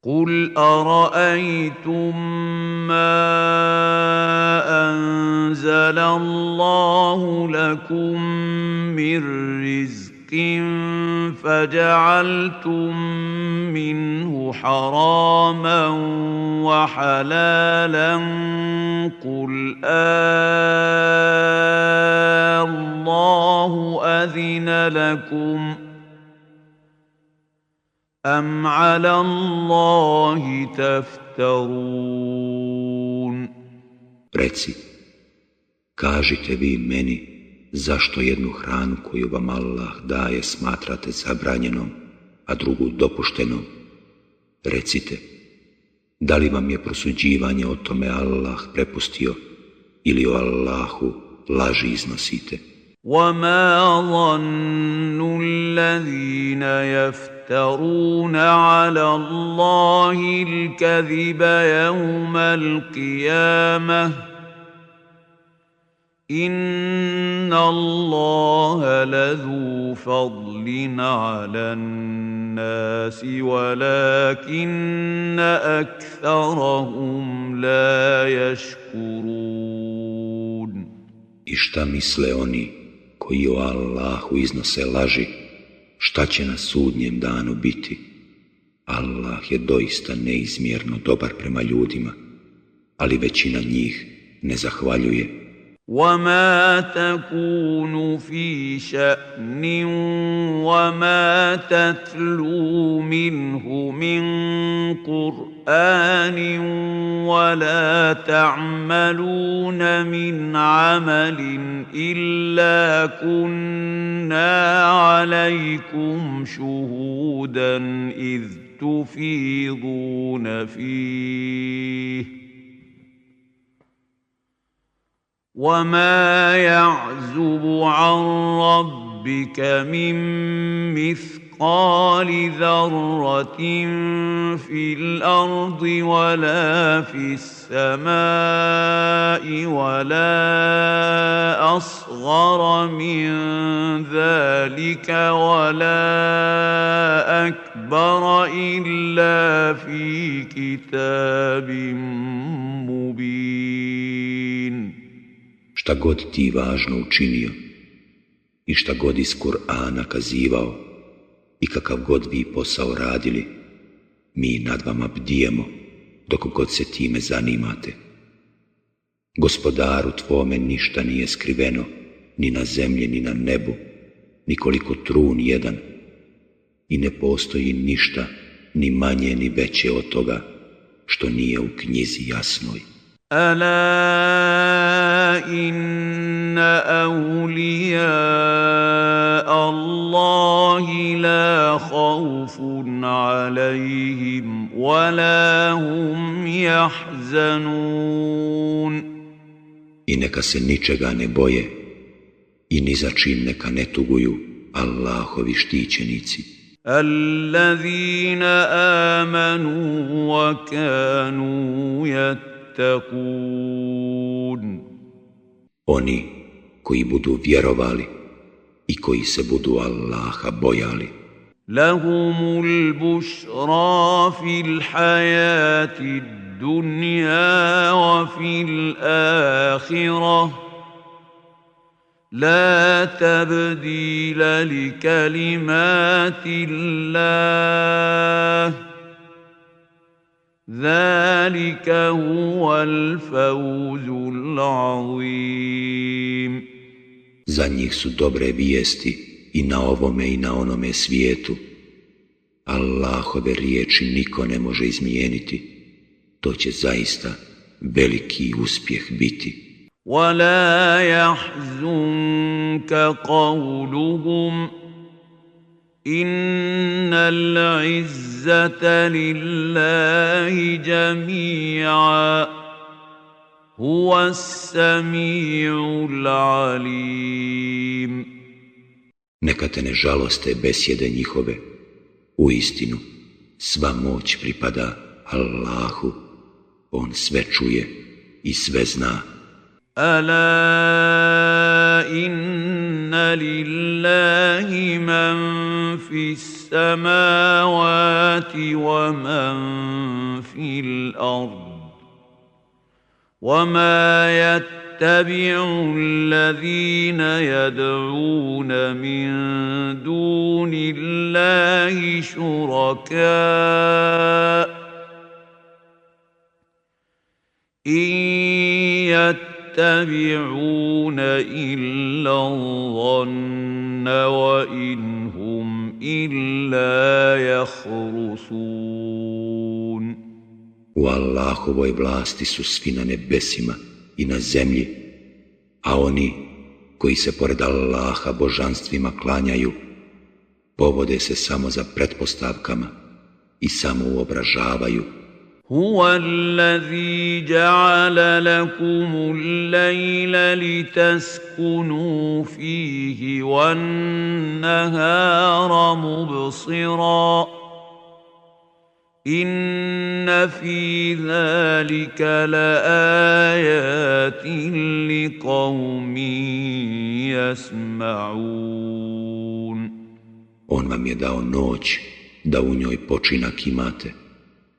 Kul ara'aytum ma anzala Allahu lakum mir rizqin faja'altum minhu haraman wa halalan qul Allahu adhina lakum am ala Allahi taftarun. Reci, kažite vi meni zašto jednu hranu koju vam Allah daje smatrate zabranjenom, a drugu dopuštenom. Recite, da li vam je prosuđivanje o tome Allah prepustio ili o Allahu laži iznosite? وَمَا ظَنُّ الَّذِينَ يَفْتَرُونَ عَلَى اللَّهِ الْكَذِبَ يَوْمَ الْقِيَامَةِ إِنَّ اللَّهَ لَذُو فَضْلٍ عَلَى النَّاسِ وَلَكِنَّ أَكْثَرَهُمْ لَا يَشْكُرُونَ. I šta misle oni koji o Allahu iznose laži, šta će na sudnjem danu biti? Allah je doista neizmjerno dobar prema ljudima, ali većina njih ne zahvaljuje. وَمَا تَكُونُ فِي شَأْنٍ وَمَا تَتْلُو مِنْهُ مِنْ قُرْآنٍ وَلَا تَعْمَلُونَ مِنْ عَمَلٍ إِلَّا كُنَّا عَلَيْكُمْ شُهُودًا إِذْ تُفِيضُونَ فِيهِ وَمَا يَعْزُبُ عَنْ رَبِّكَ مِنْ مِثْقَالِ مثقال ذرة في الأرض ولا في السماء ولا أصغر من ذلك ولا أكبر إلا في كتاب مبين. Šta god ti važno učinio i šta god iz Kur'ana kazivao i kakav god vi posao radili, mi nad vama bdijemo dok god se time zanimate. Gospodaru tvome ništa nije skriveno, ni na zemlji, ni na nebu, ni koliko trun jedan, i ne postoji ništa, ni manje, ni veće od toga, što nije u knjizi jasnoj. ألا إن أولياء الله لا خوف عليهم ولا هم يحزنون. I neka se ničega ne boje i ni za čim neka ne tuguju Allahovi štićenici. الذين آمنوا وكانوا يتقون. Oni koji budu vjerovali i koji se budu Allaha bojali. Lahumul bušra fil hayati dunya wa fil akhirah la tabdila li kalimati Allah ذلك هو الفوز العظيم. Za njih su dobre vijesti i na ovome i na onome svijetu. Allahove riječi niko ne može izmijeniti. To će zaista veliki uspjeh biti. ولا يحزنك قولهم إن العزة لله جميعا هو السميع العليم. Neka te ne žaloste besjede njihove. Uistinu, sva moć pripada Allahu. On sve čuje i sve zna. ألا إن لله من في السماوات ومن في الأرض وما يتبع الذين يدعون من دون الله شركاء إن يتبعون إلا الظن وإن هم إلا يخرصون. U Allahovoj vlasti su svi na nebesima i na zemlji, a oni koji se pored Allaha božanstvima klanjaju, povode se samo za pretpostavkama i samo uobražavaju. هو الذي جعل لكم الليل لتسكنوا فيه والنهار مبصرا إن في ذلك لآيات لقوم يسمعون. On vam je dao noć da u njoj počinak imate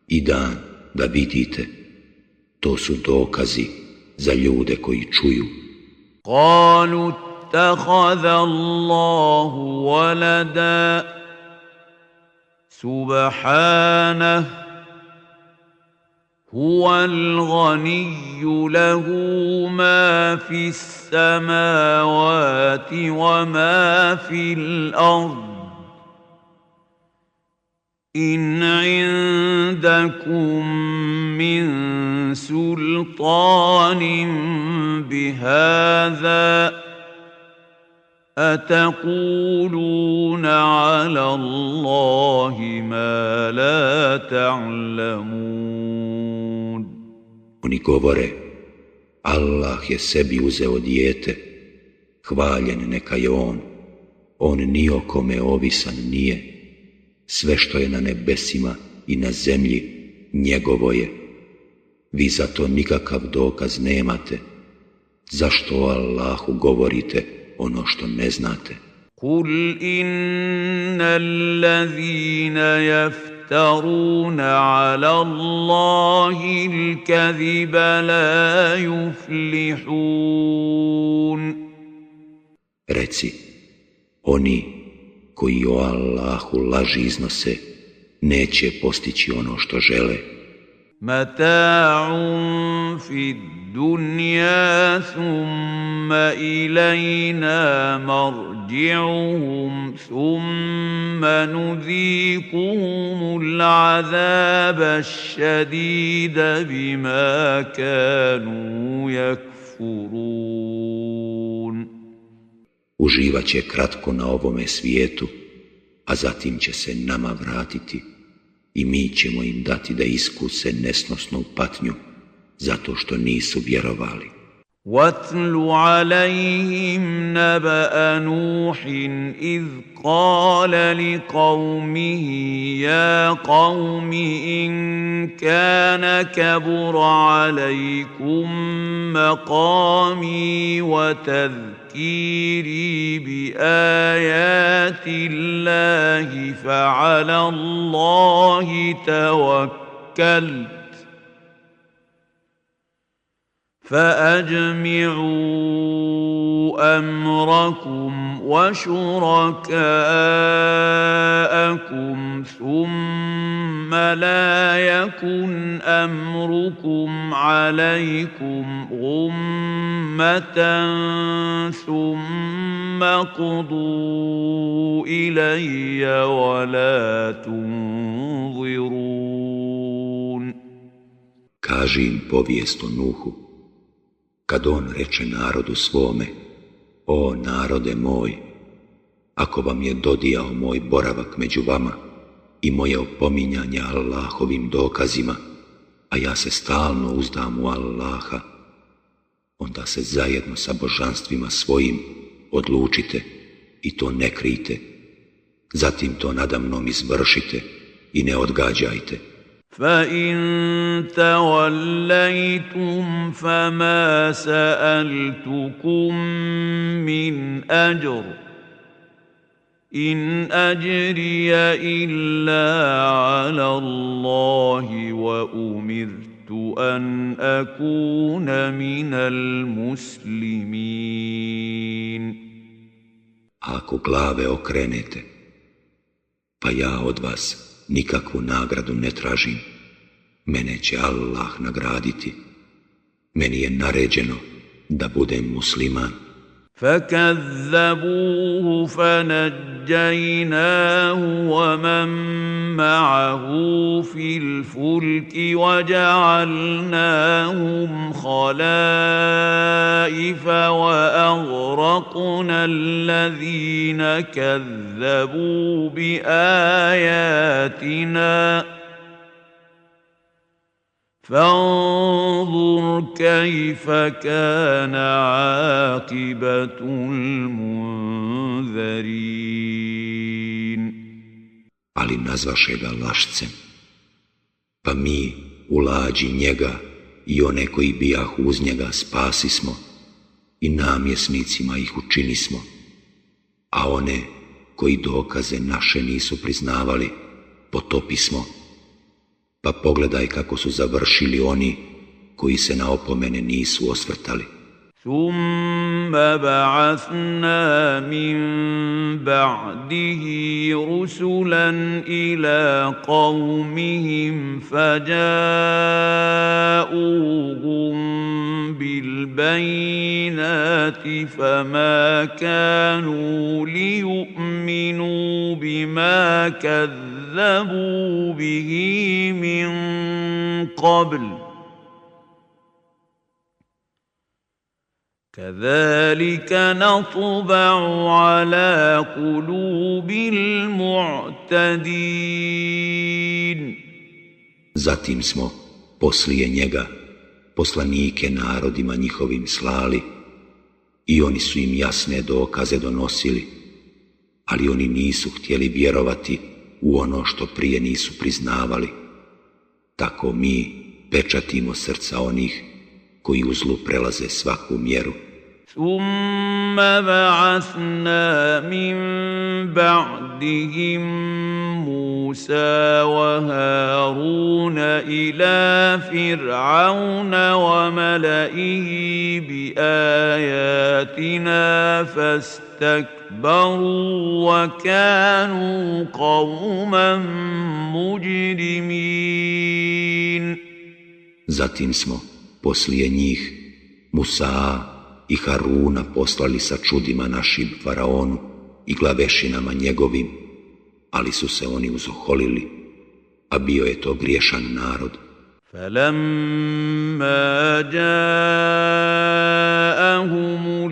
i dan da vidite. To su dokazi za ljude koji čuju. قالوا اتخذ الله ولدا سبحانه هو الغني له ما في السماوات وما في الأرض إن عندكم من سلطان بهذا أتقولون على الله ما لا تعلمون. Oni govore, Allah je sebi uzeo dijete, hvaljen neka je on ni o kome ovisan nije sve što je na nebesima i na zemlji njegovo je. Vi za to nikakav dokaz nemate. Zašto o Allahu govorite ono što ne znate? Kul inna allazina yaftaruna ala Allahi al-kadhiba la yuflihun. Reci, oni koji o Allahu laži iznose, neće postići ono što žele. Mata'un fid dunya thumma ilayna marji'uhum thumma nudhiquhumul azaba ash-shadida bima kanu yakfurun. Uživat će kratko na ovome svijetu, a zatim će se nama vratiti i mi ćemo im dati da iskuse nesnosnu patnju zato što nisu vjerovali. وَاتْلُ عَلَيْهِمْ نَبَأَ نُوحٍ إِذْ قَالَ لِقَوْمِهِ يَا قَوْمِ إِنْ كَانَ كَبُرَ عَلَيْكُمْ مَقَامِي وَتَذْكِيرِي بِآيَاتِ اللَّهِ فَعَلَى اللَّهِ تَوَكَّلْتُ فأجمعوا أمركم وشركاءكم ثم لا يكن أمركم عليكم غمة ثم قضوا إلي ولا تنظرون. Kaži im povijest o Nuhu, kad on reče narodu svome, o narode moj, ako vam je dodijao moj boravak među vama i moje opominjanje Allahovim dokazima, a ja se stalno uzdam u Allaha, onda se zajedno sa božanstvima svojim odlučite i to ne krijte, zatim to nadamnom izvršite i ne odgađajte. فَإِن تَوَلَّيْتُمْ فَمَا سَأَلْتُكُم مِّنْ أَجْرٍ إِنْ أَجْرِيَ إِلَّا عَلَى اللَّهِ وَأُمِرْتُ أَنْ أَكُونَ مِنَ الْمُسْلِمِينَ. Ako glave okrenete, pa ja od vas nikakvu nagradu ne tražim, mene će Allah nagraditi. Meni je naređeno da budem musliman. فَكَذَّبُوهُ فَنَجَّيْنَاهُ وَمَن مَّعَهُ فِي الْفُلْكِ وَجَعَلْنَاهُمْ خَلَائِفَ وَأَغْرَقْنَا الَّذِينَ كَذَّبُوا بِآيَاتِنَا فانظر كيف كان عاقبة المنذرين. Ali nazvaše ga lašcem, pa mi u lađi njega i one koji bijahu uz njega spasismo i namjesnicima ih učinismo, a one koji dokaze naše nisu priznavali potopismo. Pa pogledaj kako su završili oni koji se na opomene nisu osvrtali. ثُمَّ بَعَثْنَا مِن بَعْدِهِ رُسُلًا إِلَى قَوْمِهِمْ فَجَاءُوهُم بِالْبَيِّنَاتِ فَمَا كَانُوا لِيُؤْمِنُوا بِمَا كَذَّبُوا بِهِ مِن قَبْلُ كذلك نطبع على قلوب المعتدين. Zatim smo poslije njega poslanike narodima njihovim slali i oni su im jasne dokaze donosili, ali oni nisu htjeli vjerovati u ono što prije nisu priznavali. Tako mi pečatimo srca onih koji u zlu prelaze svaku mjeru. ثم بعثنا من بعدهم موسى وهارون إلى فرعون وملئه بآياتنا فاستكبروا وكانوا قوما مجرمين. Zatim smo poslije njih Musa i Haruna poslali sa čudima našim faraonu i glavešinama njegovim, ali su se oni uzoholili, a bio je to griješan narod. فَلَمَّا جَاءَهُمُ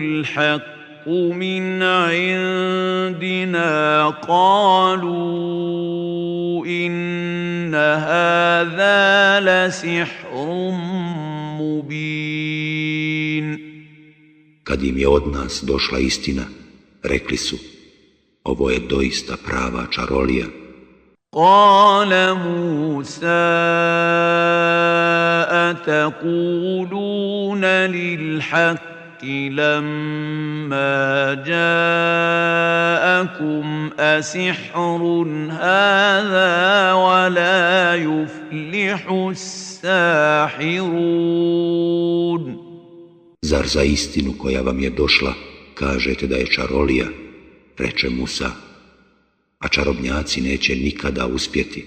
الْحَقُّ مِنْ عِنْدِنَا قَالُوا إِنَّ هَذَا لَسِحْرٌ مُبِينٌ. Kad im je od nas došla istina, rekli su, ovo je doista prava čarolija. قال موسى أتقولون للحق لما جاءكم أسحر هذا ولا يفلح الساحرون. Zar za istinu koja vam je došla kažete da je čarolija, reče Musa, a čarobnjaci neće nikada uspjeti.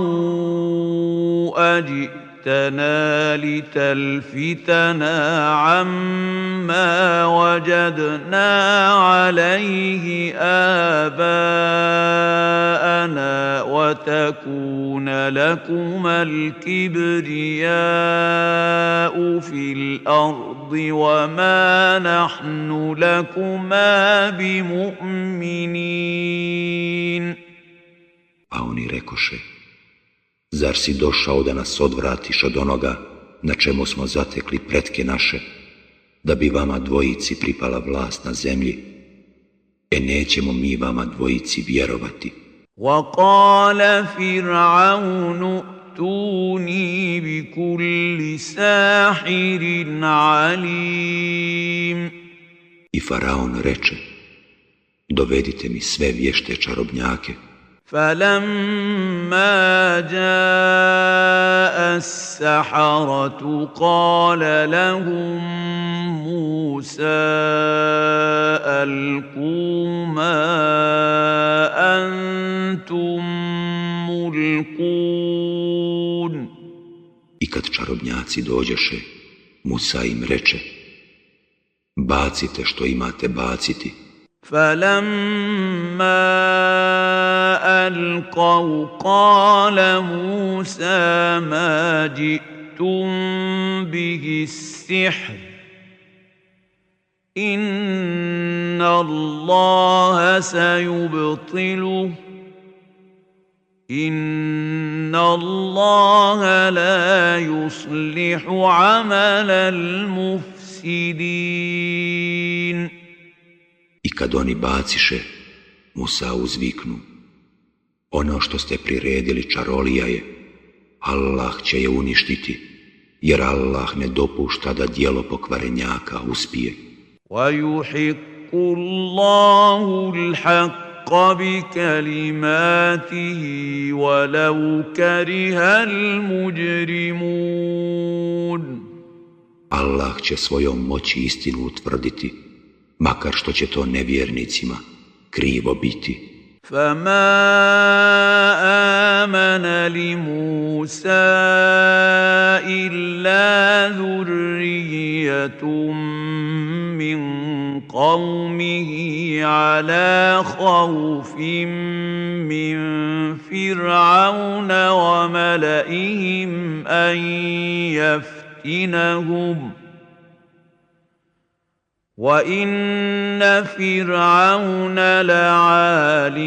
قالوا أجئتنا لتلفتنا عما وجدنا عليه آباءنا وتكون لكما الكبرياء في الأرض وما نحن لكما بمؤمنين. A oni rekoše, zar si došao da nas odvratiš od onoga na čemu smo zatekli pretke naše, da bi vama dvojici pripala vlast na zemlji? Nećemo mi vama dvojici vjerovati. وقال فرعون ائتوني بكل ساحر عليم. I faraon reče, dovedite mi sve vješte čarobnjake. فلما جاء السحرة قال لهم موسى ألقوا ما أنتم ملقون. I kad čarobnjaci dođeše, Musa im reče, bacite što imate baciti. فلما ألقوا قال موسى ما جئتم به السحر إن الله سيبطله إن الله لا يصلح عمل المفسدين. I kad oni baciše, Musa uzviknu, ono što ste priredili čarolija je, Allah će je uništiti, jer Allah ne dopušta da djelo pokvarenjaka uspije. وَيُحِقُّ اللَّهُ الْحَقَّ بِكَلِمَاتِهِ وَلَوْ كَرِهَ الْمُجْرِمُونَ. Allah će svojom moći istinu utvrditi, makar što će to nevjernicima krivo biti. فَمَا آمَنَ لِمُوسَى إِلَّا ذُرِّيَّةٌ مِّن قَوْمِهِ عَلَى خَوْفٍ مِّن فِرْعَوْنَ وَمَلَئِهِمْ أَن يَفْتِنَهُمْ وَإِنَّ فِرْعَوْنَ لَعَالٍ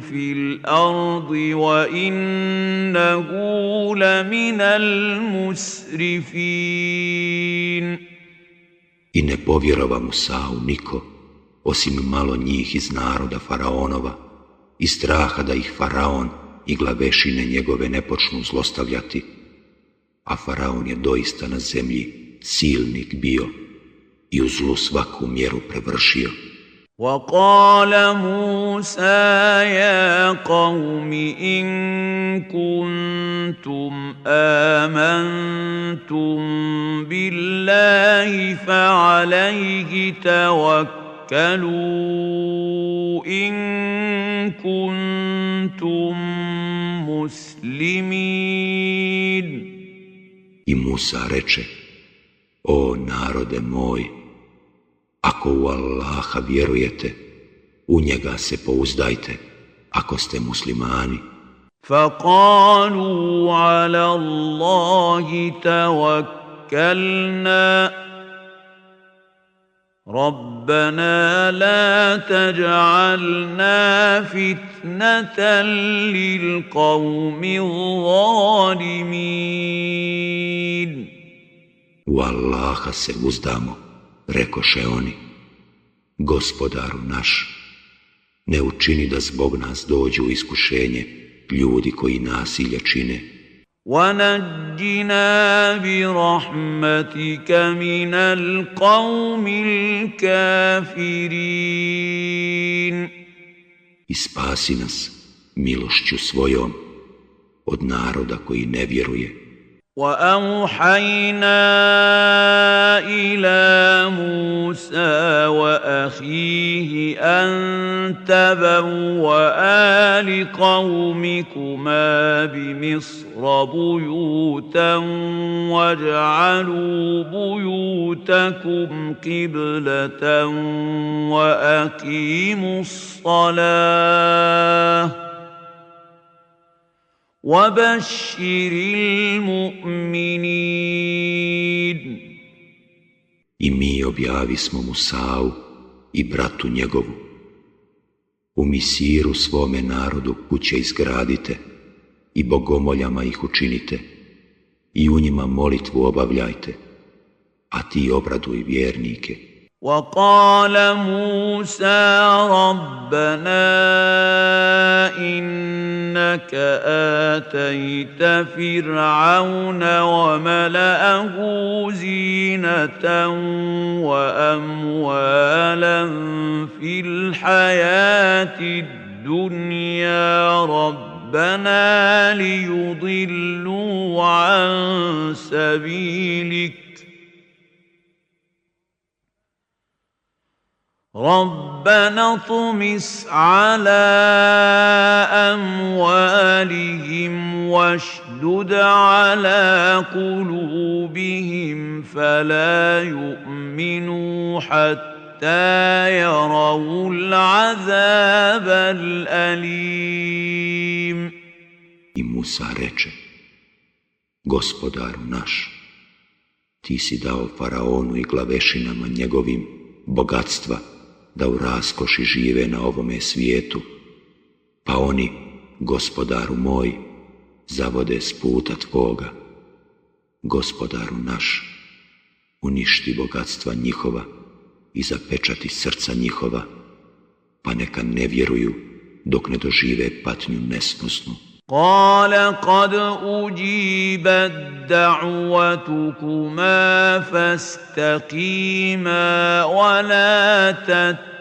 فِي الْأَرْضِ وَإِنَّهُ لَمِنَ الْمُسْرِفِينَ. I ne povjerova Musau niko, osim malo njih iz naroda faraonova, i straha da ih faraon i glavešine njegove ne počnu zlostavljati, a faraon je doista na zemlji silnik bio i u zlu svaku mjeru prevršio. وقال موسى يا قوم إن كنتم آمنتم بالله فعليه توكلوا إن كنتم مسلمين. I Musa reče: O narode moj, ako u Allaha vjerujete, u njega se pouzdajte, ako ste muslimani. فقالوا على الله توكلنا ربنا لا تجعلنا فتنة للقوم الظالمين. U Allaha se uzdamo, rekoše oni, Gospodaru naš, ne učini da zbog nas dođu u iskušenje ljudi koji nasilje čine. وَنَجِّنَا بِرَحْمَتِكَ مِنَ الْقَوْمِ الْكَافِرِينَ. I spasi nas milošću svojom od naroda koji ne vjeruje. وَأَوْحَيْنَا إِلَى مُوسَى وَأَخِيهِ أَن تَبَوَّآ لِقَوْمِكُمَا بِمِصْرَ بُيُوتًا وَاجْعَلُوا بُيُوتَكُمْ قِبْلَةً وَأَقِيمُوا الصَّلَاةَ وَبَشِّرِ الْمُؤْمِنِينَ. I mi objavismo Musau i bratu njegovu: u Misiru svome narodu kuće izgradite i bogomoljama ih učinite i u njima molitvu obavljajte, a ti obraduj vjernike. وَقَالَ مُوسَى رَبَّنَا إِنَّكَ آتَيْتَ فِرْعَوْنَ وَمَلَأَهُ زِينَةً وَأَمْوَالًا فِي الْحَيَاةِ الدُّنْيَا رَبَّنَا لِيُضِلُّوا عَن سَبِيلِكَ رَبَّنَا اطْمِسْ عَلَىٰ أَمْوَالِهِمْ وَاشْدُدْ عَلَىٰ قُلُوبِهِمْ فَلَا يُؤْمِنُوا حَتَّىٰ يَرَوُا الْعَذَابَ الْأَلِيمَ. I Musa reče: Gospodaru naš, ti si dao faraonu i glavešinama njegovim bogatstva da u raskoši žive na ovome svijetu, pa oni, Gospodaru moj, zavode s puta tvoga. Gospodaru naš, uništi bogatstva njihova i zapečati srca njihova, pa neka ne vjeruju dok ne dožive patnju nesnosnu. قال قد أجيبت دعوتكما فاستقيما ولا تتبعان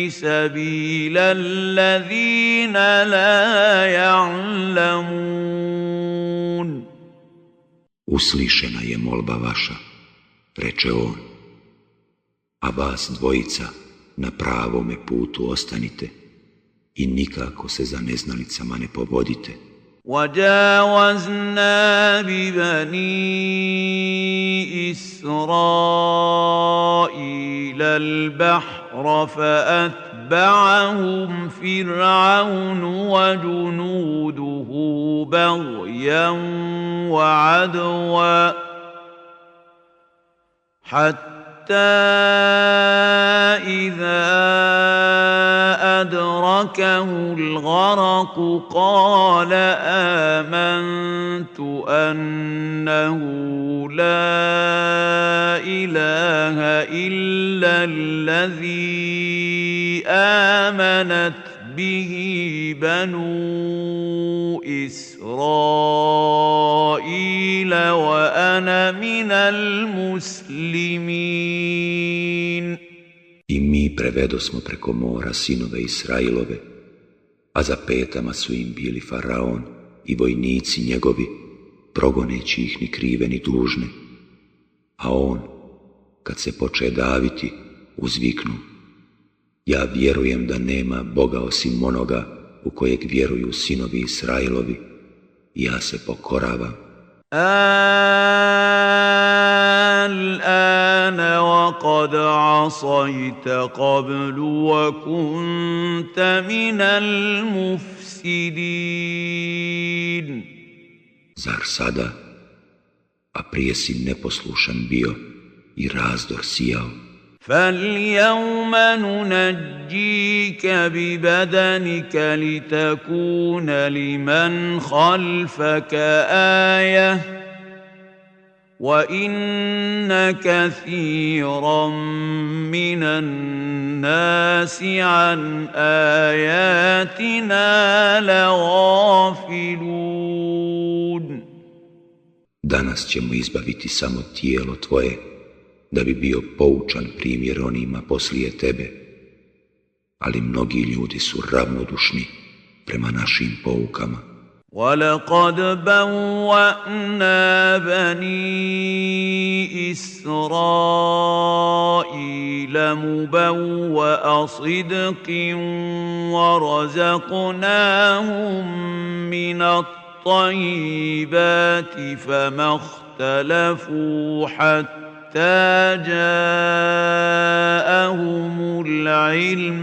سبيل الذين لا يعلمون. Uslišena je molba vaša, reče on, a vas dvojica na pravome putu ostanite i nikako se za neznalicama ne povodite. وَجَاوَزْنَا بِبَنِي إِسْرَائِيلَ الْبَحْرَ فَأَتْبَعَهُمْ فِرْعَوْنُ وَجُنُودُهُ بَغْيًا وَعَدْوًا حَتَّى إِذَا أدركه الغرق قال آمنت أنه لا إله إلا الذي آمنت به بنو إسرائيل وأنا من المسلمين. I mi prevedosmo preko mora sinove Israilove, a za petama su im bili faraon i vojnici njegovi, progoneći ih ni krive ni dužne. A on, kad se poče daviti, uzviknu: ja vjerujem da nema Boga osim onoga u kojeg vjeruju sinovi Israilovi, i ja se pokoravam. الآن وقد عصيت قبل وكنت من المفسدين. Zar sada, a prije si neposlušan bio i razdor sijao? فاليوم ننجيك ببدنك لتكون لمن خلفك آية وإن كثيرا من الناس عن آياتنا لغافلون. Danas ćemo izbaviti samo tijelo tvoje, da bi bio poučan primjer onima poslije tebe, ali mnogi ljudi su ravnodušni prema našim poukama. وَلَقَدْ بَوَّأْنَا بَنِي إِسْرَائِيلَ مُبَوَّأَ صِدْقٍ وَرَزَقْنَاهُم مِّنَ الطَّيِّبَاتِ فَمَا اخْتَلَفُوا حَتَّىٰ جَاءَهُمُ الْعِلْمُ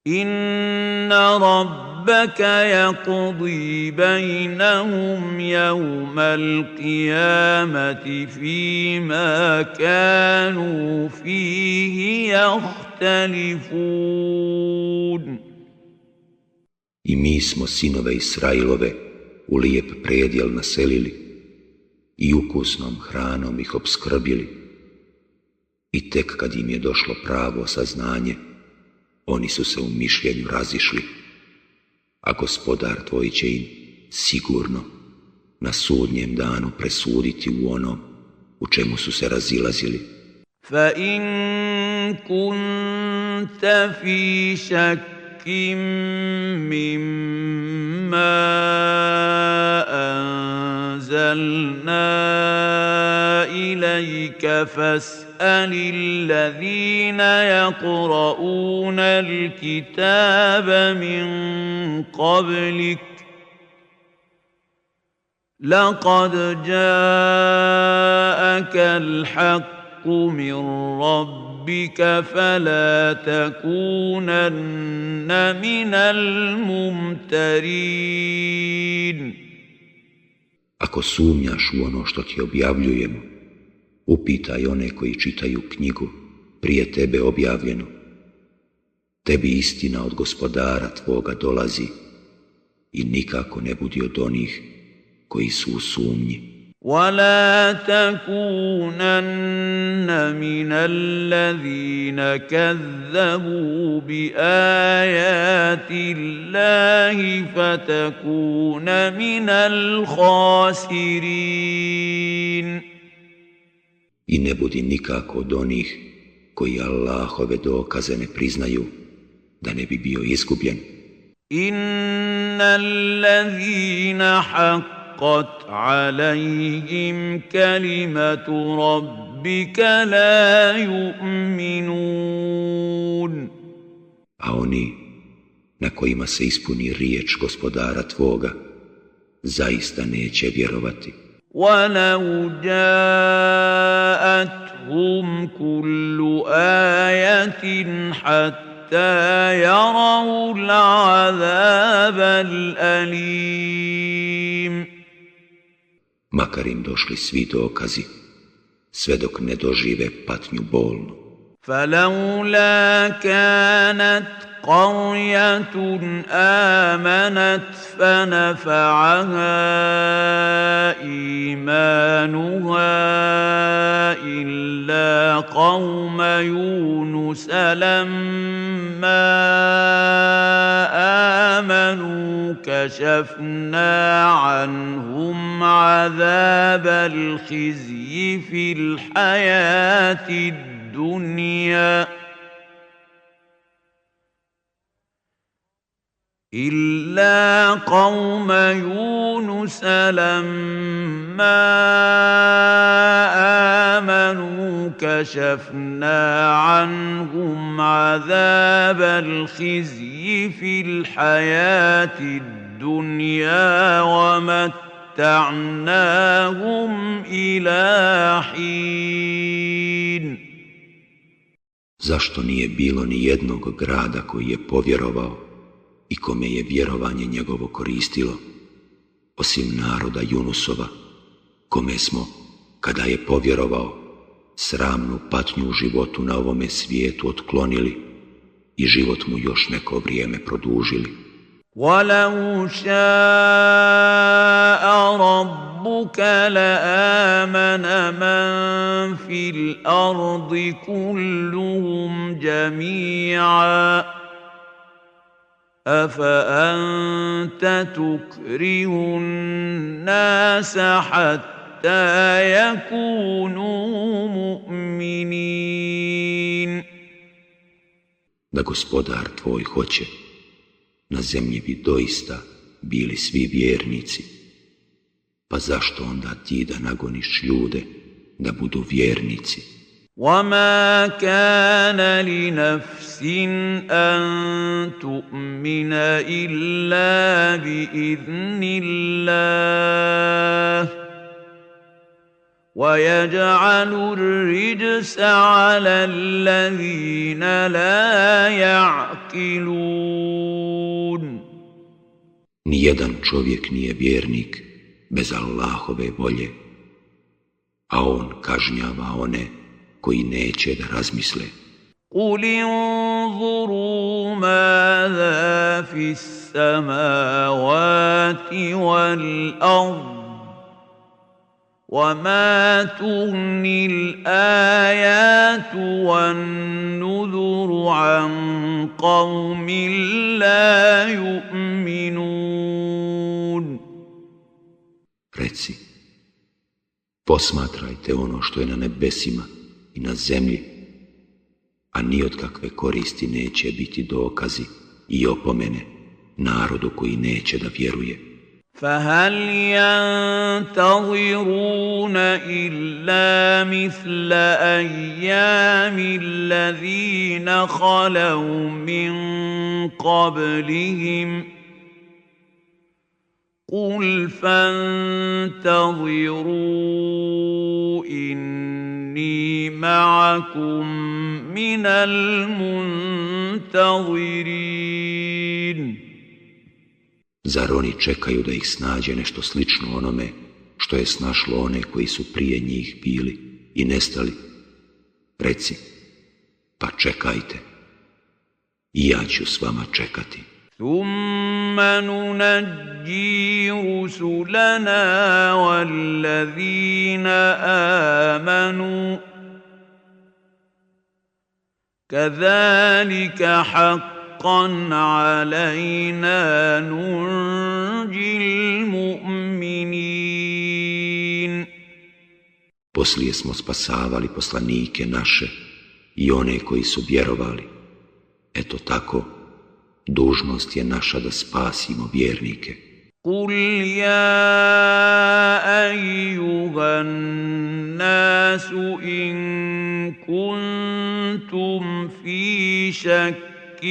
إِنَّ رَبَّكَ يَقْضِي بَيْنَهُمْ يَوْمَ الْقِيَامَةِ فِيمَا كَانُوا فِيهِ يَخْتَلِفُونَ. I mi smo sinove Israilove u lijep predjel naselili i ukusnom hranom ih opskrbili. I tek kad im je došlo pravo saznanje, oni su se u mišljenju razišli, a Gospodar tvoj će im sigurno na sudnjem danu presuditi u onom u čemu su se razilazili. فَإِن كُنتَ فِي شَكٍّ مِّمَّا أَنزَلْنَا إِلَيْكَ فَاسْأَلِ الَّذِينَ يَقْرَؤُونَ الْكِتَابَ مِن قَبْلِكَ لَقَدْ جَاءَكَ الْحَقُّ مِن رَّبِّكَ فَلَا تَكُونَنَّ مِنَ الْمُمْتَرِينَ. Ako sumnjaš u ono što ti objavljujemo, upitaj one koji čitaju knjigu prije tebe objavljenu. Tebi istina od Gospodara tvoga dolazi i nikako ne budi od onih koji su u sumnji. وَلَا تَكُونَنَّ مِنَ الَّذِينَ كَذَّبُوا بِآيَاتِ اللَّهِ فَتَكُونَ مِنَ الْخَاسِرِينَ. I ne budi nikako od onih koji Allahove dokaze ne priznaju, da ne bi bio izgubljen. إِنَّ الَّذِينَ حَقَّتْ عَلَيْهِمْ كَلِمَةُ رَبِّكَ لَا يُؤْمِنُونَ. A oni na kojima se ispuni riječ Gospodara tvoga, zaista neće vjerovati. وَلَوْ جَاءَتْهُمْ كُلُّ آيَةٍ حَتَّى يَرَوْا الْعَذَابَ الْأَلِيمَ. Makar im došli svi dokazi, sve dok ne dožive patnju bolnu. فلولا كانت قرية آمنت فنفعها إيمانها إلا قوم يونس لما آمنوا كشفنا عنهم عذاب الخزي في الحياة الدنيا إلا قوم يونس لما آمنوا كشفنا عنهم عذاب الخزي في الحياة الدنيا ومتعناهم إلى حين. Zašto nije bilo ni jednog grada koji je povjerovao i kome je vjerovanje njegovo koristilo, osim naroda Junusova, kome smo, kada je povjerovao, sramnu patnju u životu na ovome svijetu otklonili i život mu još neko vrijeme produžili. وَلَوْ شَاءَ رَبُّكَ لَآمَنَ مَنْ فِي الْأَرْضِ كُلُّهُمْ جَمِيعًا أَفَأَنْتَ تُكْرِهُ النَّاسَ حَتَّى يَكُونُوا مُؤْمِنِينَ. Da Gospodar tvoj hoće, na zemlji bi doista bili svi vjernici, pa zašto onda ti da nagoniš ljude da budu vjernici? وَمَا كَانَ لِنَفْسٍ أَن تُؤْمِنَ إِلَّا بِإِذْنِ اللَّهِ وَيَجْعَلُ الرِّجْسَ عَلَى الَّذِينَ لَا يَعْقِلُونَ. Nijedan čovjek nije vjernik bez Allahove volje, a on kažnjava one koji neće da razmisle. قُلِ انظُرُوا مَاذَا فِي السَّمَاوَاتِ وَالْأَرْضِ وَمَا تُغْنِي الْآيَاتُ وَالنُّذُرُ عَنْ قَوْمٍ لَا يُؤْمِنُونَ. Reci, posmatrajte ono što je na nebesima i na zemlji, a ni od kakve koristi neće biti dokazi i opomene narodu koji neće da vjeruje. فَهَلْ يَنْتَظِرُونَ إِلَّا مِثْلَ أَيَّامِ الَّذِينَ خَلَوْا مِنْ قَبْلِهِمْ قُلْ فَانْتَظِرُوا إِنِّي مَعَكُمْ مِنَ الْمُنْتَظِرِينَ. Zar oni čekaju da ih snađe nešto slično onome što je snašlo one koji su prije njih bili i nestali? Reci, pa čekajte, i ja ću s vama čekati. ثُمَّ نُنَجِّي رُسُلَنَا وَالَّذِينَ آمَنُوا كَذَلِكَ حَقًّا عَلَيْنَا نُنْجِي الْمُؤْمِنِينَ. Poslije smo spasavali poslanike naše i one koji su vjerovali. Eto tako, dužnost je naša da spasimo vjernike. قُلْ يَا أَيُّهَا النَّاسُ إِن كُنتُمْ فِي شَكٍّ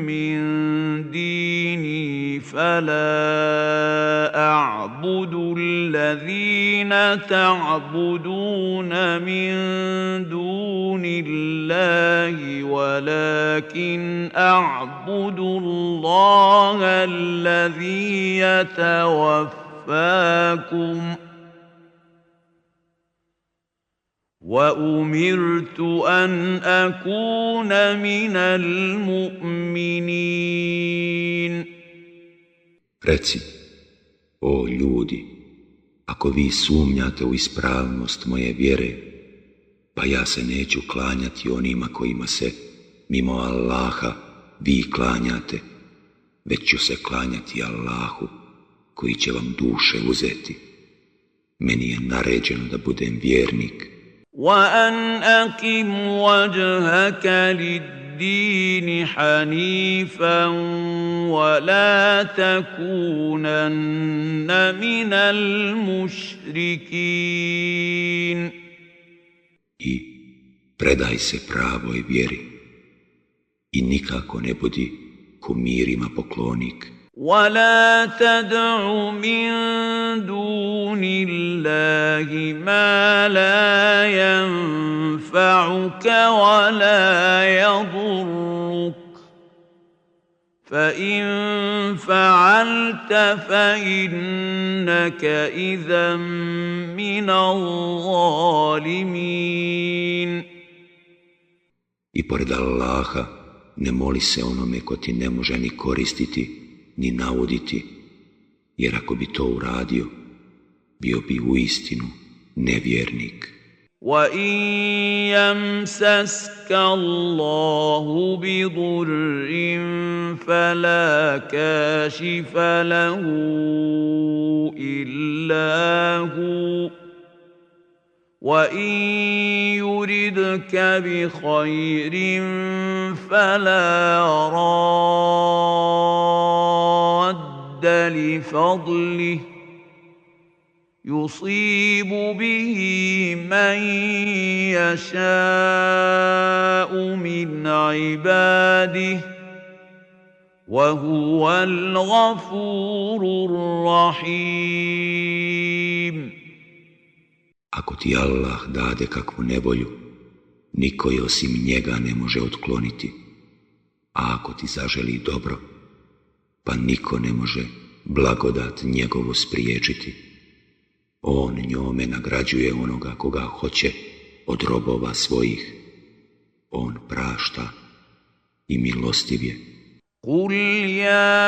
مِّن دِينِي فَلَا أَعْبُدُ الَّذِينَ تَعْبُدُونَ مِن دُونِ اللَّهِ وَلَكِنْ أَعْبُدُ اللَّهَ الَّذِي يَتَوَفَّاكُمْ وأمرت أن أكون من المؤمنين. Reci, o ljudi, ako vi sumnjate u ispravnost moje vjere, pa ja se neću klanjati onima kojima se, mimo Allaha, vi klanjate, već ću se klanjati Allahu, koji će vam duše uzeti. Meni je naređeno da budem vjernik. وَأَنْ أَقِمْ وَجْهَكَ لِلدِّينِ حَنِيفًا وَلَا تَكُونَنَّ مِنَ الْمُشْرِكِينَ. I predaj se pravoj vjeri i nikako ne budi kumirima poklonik. وَلَا تَدْعُ مِن دُونِ اللَّهِ مَا لَا يَنفَعُكَ وَلَا يَضُرُّكَ فَإِن فَعَلْتَ فَإِنَّكَ إِذًا مِّنَ الظَّالِمِينَ. I pored Allaha ne moli se onome ko ti ne može ni koristiti ni nauditi, jer ako bi to uradio, bio bi uistinu nevjernik. وَإِن يَمْسَسْكَ اللَّهُ بِضُرٍّ فَلَا كَاشِفَ لَهُ إِلَّا هُوَ وَإِن يُرِدْكَ بِخَيْرٍ فَلَا رَادَّ لِفَضْلِهِ يُصِيبُ بِهِ مَن يَشَاءُ مِنْ عِبَادِهِ وَهُوَ الْغَفُورُ الرَّحِيمُ. Ako ti Allah dade kakvu nevolju, niko je osim njega ne može otkloniti. A ako ti zaželi dobro, pa niko ne može blagodat njegovu spriječiti. On njome nagrađuje onoga koga hoće od robova svojih. On prašta i milostiv je. قُلْ يَا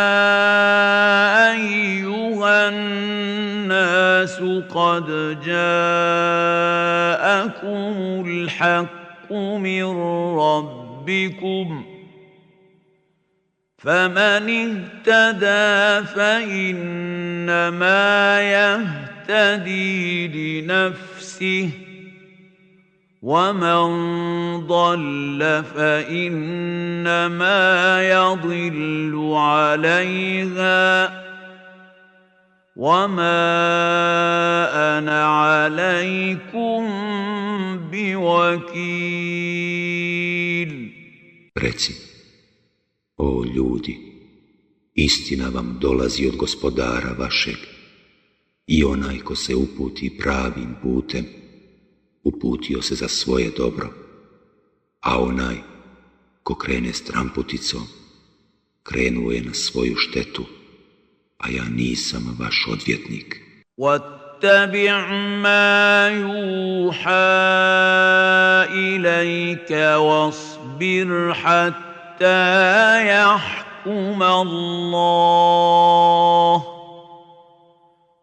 أَيُّهَا النَّاسُ قَدْ جَاءَكُمُ الْحَقُّ مِنْ رَبِّكُمْ فَمَنِ اهْتَدَى فَإِنَّمَا يَهْتَدِي لِنَفْسِهِ وَمَنْ ضَلَّ فَإِنَّمَا يَضِلُّ عَلَيْهَا وَمَا أَنَا عَلَيْكُمْ بِوَكِيلٍ. Reci, o ljudi, istina vam dolazi od Gospodara vašeg i onaj ko se uputi pravim putem, uputio se za svoje dobro, a onaj ko krene stramputicom, krenuo je na svoju štetu, a ja nisam vaš odvjetnik. وَاتَّبِعْ مَا يُوحَى إِلَيْكَ وَاصْبِرْ حَتَّى يَحْكُمَ اللَّهُ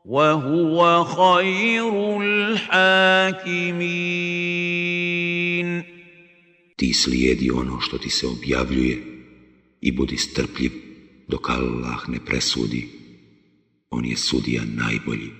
وَهُوَ خَيْرُ الْحَاكِمِينَ. Ti slijedi ono što ti se objavljuje i budi strpljiv dok Allah ne presudi. On je sudija najbolji.